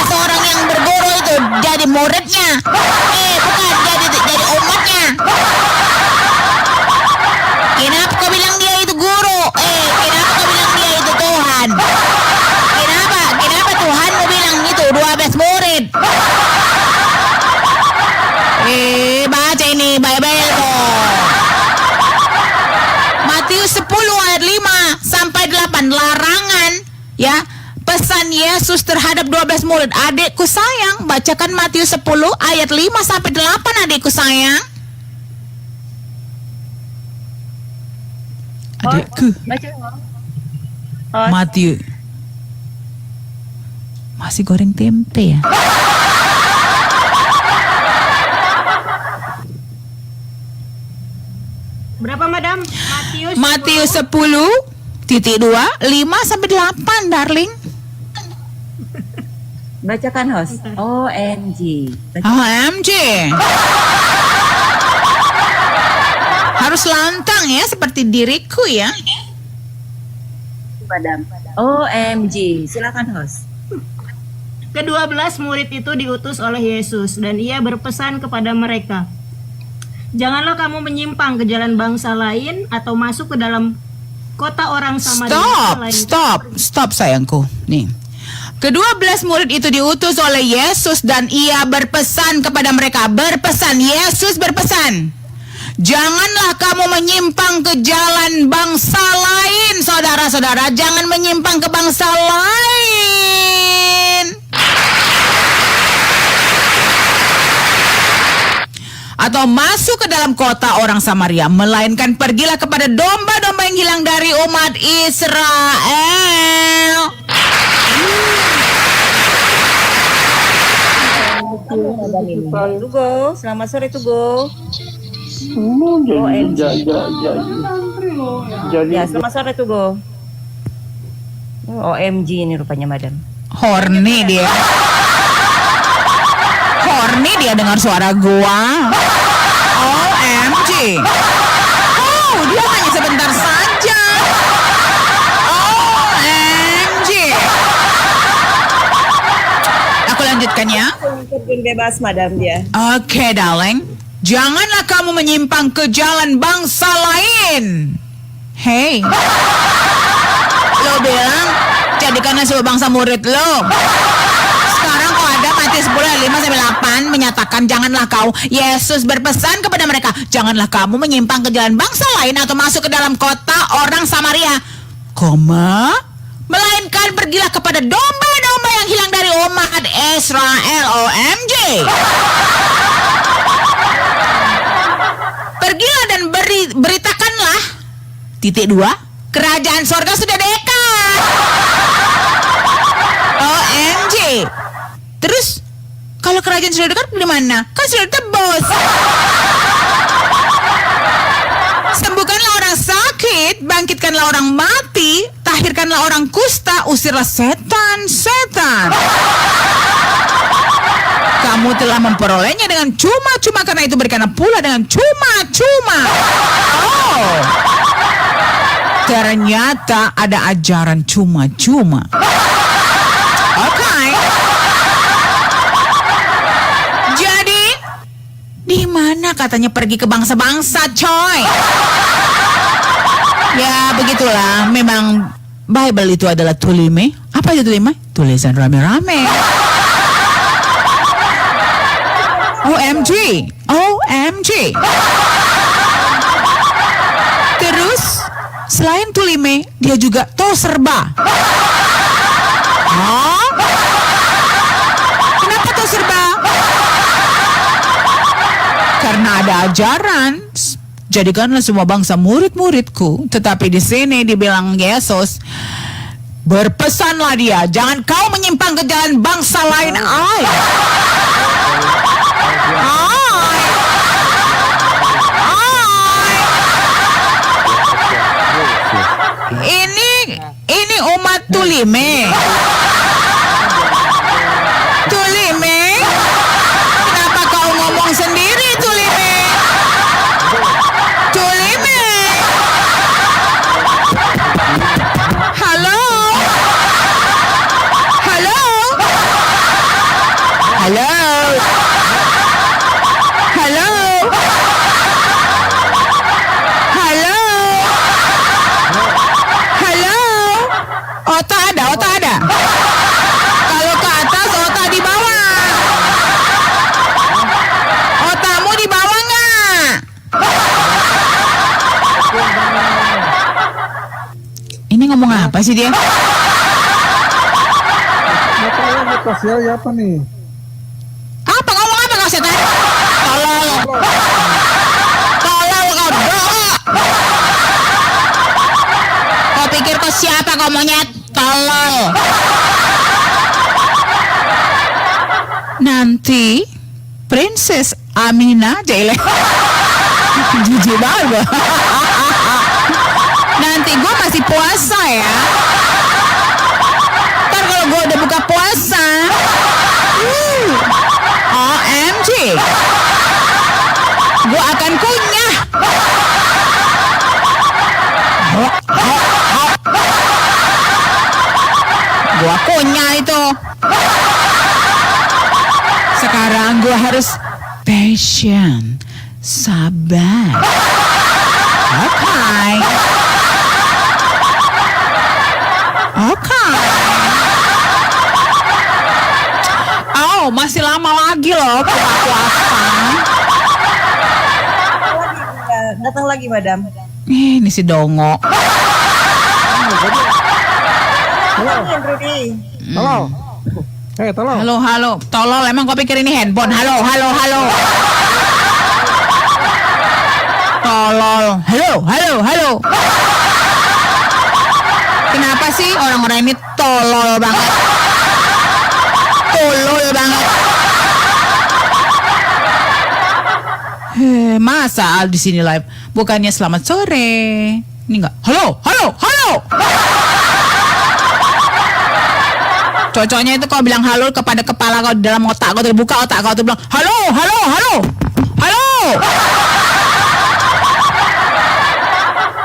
orang yang berguru itu jadi muridnya? Bukan jadi umatnya. Kenapa kau bilang dia itu guru? Kenapa kau bilang dia itu Tuhan? Kenapa Tuhan mau bilang itu 12 murid? Baca ini Bible kok. Matius 10 ayat 5 sampai 8, larangan ya, pesan Yesus terhadap 12 murid. Adikku sayang, bacakan Matius 10 ayat 5 sampai 8, adikku sayang. Adikku. Matius. Masih goreng tempe ya? Berapa, Madam? Matius 10 titik 2 5 sampai 8, darling. Bacakan host. OMG. OMG. Harus lantang ya, seperti diriku ya. Madam. OMG. Silakan host. Ke-12 murid itu diutus oleh Yesus dan ia berpesan kepada mereka, janganlah kamu menyimpang ke jalan bangsa lain atau masuk ke dalam kota orang Samaria. Stop sayangku. Nih. Ke-12 murid itu diutus oleh Yesus dan ia berpesan kepada mereka. Yesus berpesan, janganlah kamu menyimpang ke jalan bangsa lain, saudara-saudara. Jangan menyimpang ke bangsa lain. Atau masuk ke dalam kota orang Samaria, melainkan pergilah kepada domba-domba yang hilang dari umat Israel. Tugo, selamat sore Tugo. Ya, selamat sore Tugo. OMG ini rupanya Madam. Horny dia dengar suara gua. OMG. Oh, dia hanya sebentar saja. OMG. Aku lanjutkan ya. Terjun bebas Madam dia. Oke, darling. Janganlah kamu menyimpang ke jalan bangsa lain. Hey. Lo bilang jadikanlah sebuah bangsa murid lo. Sekarang kok ada Matius 10 ayat 5 sampai 8 menyatakan janganlah kau. Yesus berpesan kepada mereka, janganlah kamu menyimpang ke jalan bangsa lain atau masuk ke dalam kota orang Samaria, melainkan pergilah kepada domba-domba yang hilang dari umat Israel. OMG. Pergilah dan beritakanlah titik 2, kerajaan sorga sudah dekat. OMG. OMG. Terus kalau kerajaan sudah dekat gimana? Kan sudah tebus. Sembuhkanlah orang sakit, bangkitkanlah orang mati, tahirkanlah orang kusta, usirlah setan. Kamu telah memperolehnya dengan cuma-cuma, karena itu berikanlah pula dengan cuma-cuma. Oh, ternyata ada ajaran cuma-cuma. Oke. Jadi, di mana katanya pergi ke bangsa-bangsa, coy? Ya, begitulah. Memang Bible itu adalah tulime. Apa itu tulime? Tulisan rame-rame. OMG. Terus, selain tulime, dia juga toserba. Hah? Kenapa toserba? Karena ada ajaran, jadikanlah semua bangsa murid-muridku. Tetapi di sini dibilang Yesus, berpesanlah dia, jangan kau menyimpang ke jalan bangsa lain. Ini umat tulime. Kenapa kau ngomong sendiri, tulime? Halo. Otak ada. Kalau ke atas, otak di bawah. Otakmu di bawah nggak? Ini ngomong apa sih dia? apa nih? Apa ngomong apa kau setan? Tolol kau doa. Kau pikir kau siapa kau monyet? Tolol. Nanti Princess Amina Jaile. Jijik banget gua. Nanti gue masih puasa ya. Ntar kalau gue udah buka puasa, OMG, gue akan kunyah. Gue kunyah itu. Sekarang gue harus patient, sabar. Oke. Oh, masih lama lagi loh puasa. Datang lagi, Madam. Ini si Dongo. Halo. Tolong. Halo. Tolol, emang kau pikir ini handphone? Halo. Tolol. Halo. Kenapa sih orang-orang ini tolol banget? Masa Al di sini live? Bukannya selamat sore? Ini enggak. Halo. Cocoknya itu kau bilang halo kepada kepala kau di dalam otak kau terbuka, otak kau bilang halo.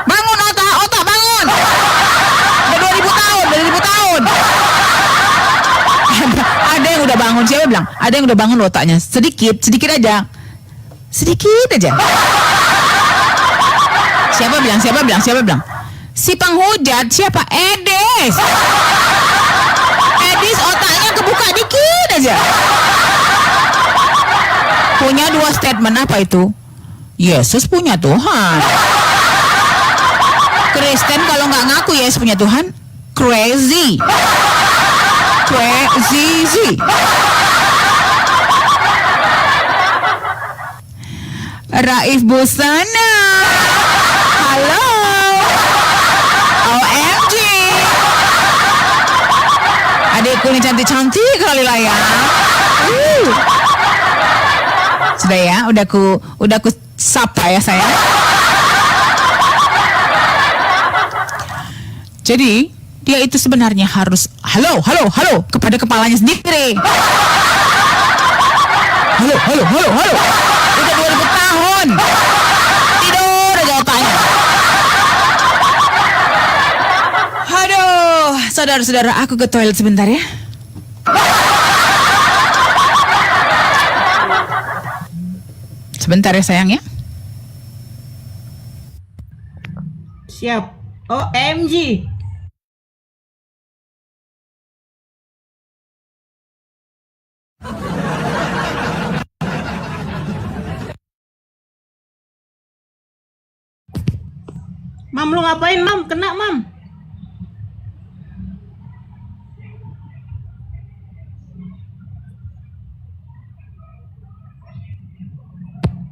Bangun otak bangun. Udah 2000 tahun. Ada yang udah bangun, siapa bilang? Ada yang udah bangun loh otaknya. Sedikit aja. Siapa bilang? Si penghujat siapa? Edis otaknya kebuka dikit aja. Punya 2 statement, apa itu? Yesus punya Tuhan. Kristen kalau nggak ngaku Yesus punya Tuhan, crazy. Raif Busana. Halo. OMG. Adik Aku ini cantik-cantik kali lah ya. Sudah ya, udah ku sapa ya saya. Jadi dia itu sebenarnya harus halo kepada kepalanya sendiri. Halo. Udah 2000 tahun. Tidur aja otaknya. Aduh, saudara-saudara, aku ke toilet sebentar ya. Sebentar ya sayang ya. Siap. OMG. Mam, lu ngapain, Mam? Kena, Mam.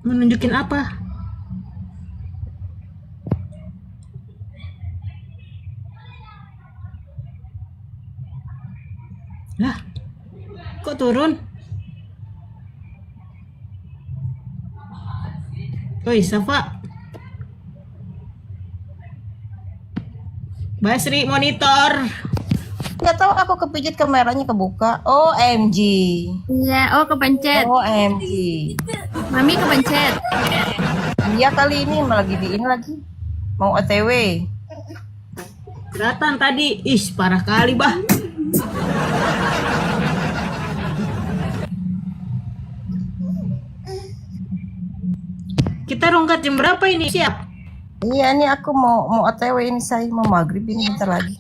Menunjukin apa? Lah, kok turun? Oi, Safa. Basri, monitor. Nggak tahu aku kepijit kameranya kebuka. OMG. Iya, oh kepencet. OMG. Mami kepencet. Iya kali ini malah ini lagi. Mau OTW. Kelihatan tadi. Ih, parah kali, bah. Kita rungkat jam berapa ini? Siap. Iya, ini aku mau OTW ini, saya mau maghrib ini bentar lagi.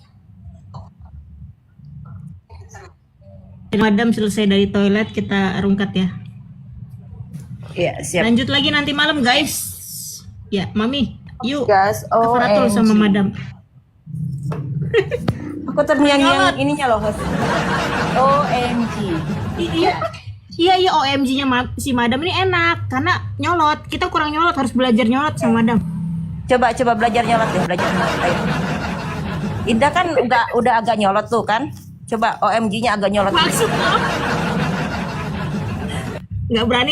Madam selesai dari toilet, kita rungkat ya. Iya, siap. Lanjut lagi nanti malam, guys. Ya, Mami, yuk. Gas, Kafaratul OMG. sama Madam. Aku terngiang-ngiang ininya loh, host. OMG. Iya, OMG-nya si Madam ini enak karena nyolot. Kita kurang nyolot, harus belajar nyolot sama Madam. Coba belajar nyolot deh, belajar nyolot. Ayo. Indah kan udah agak nyolot tuh kan? Coba OMG-nya agak nyolot. Maksud nggak berani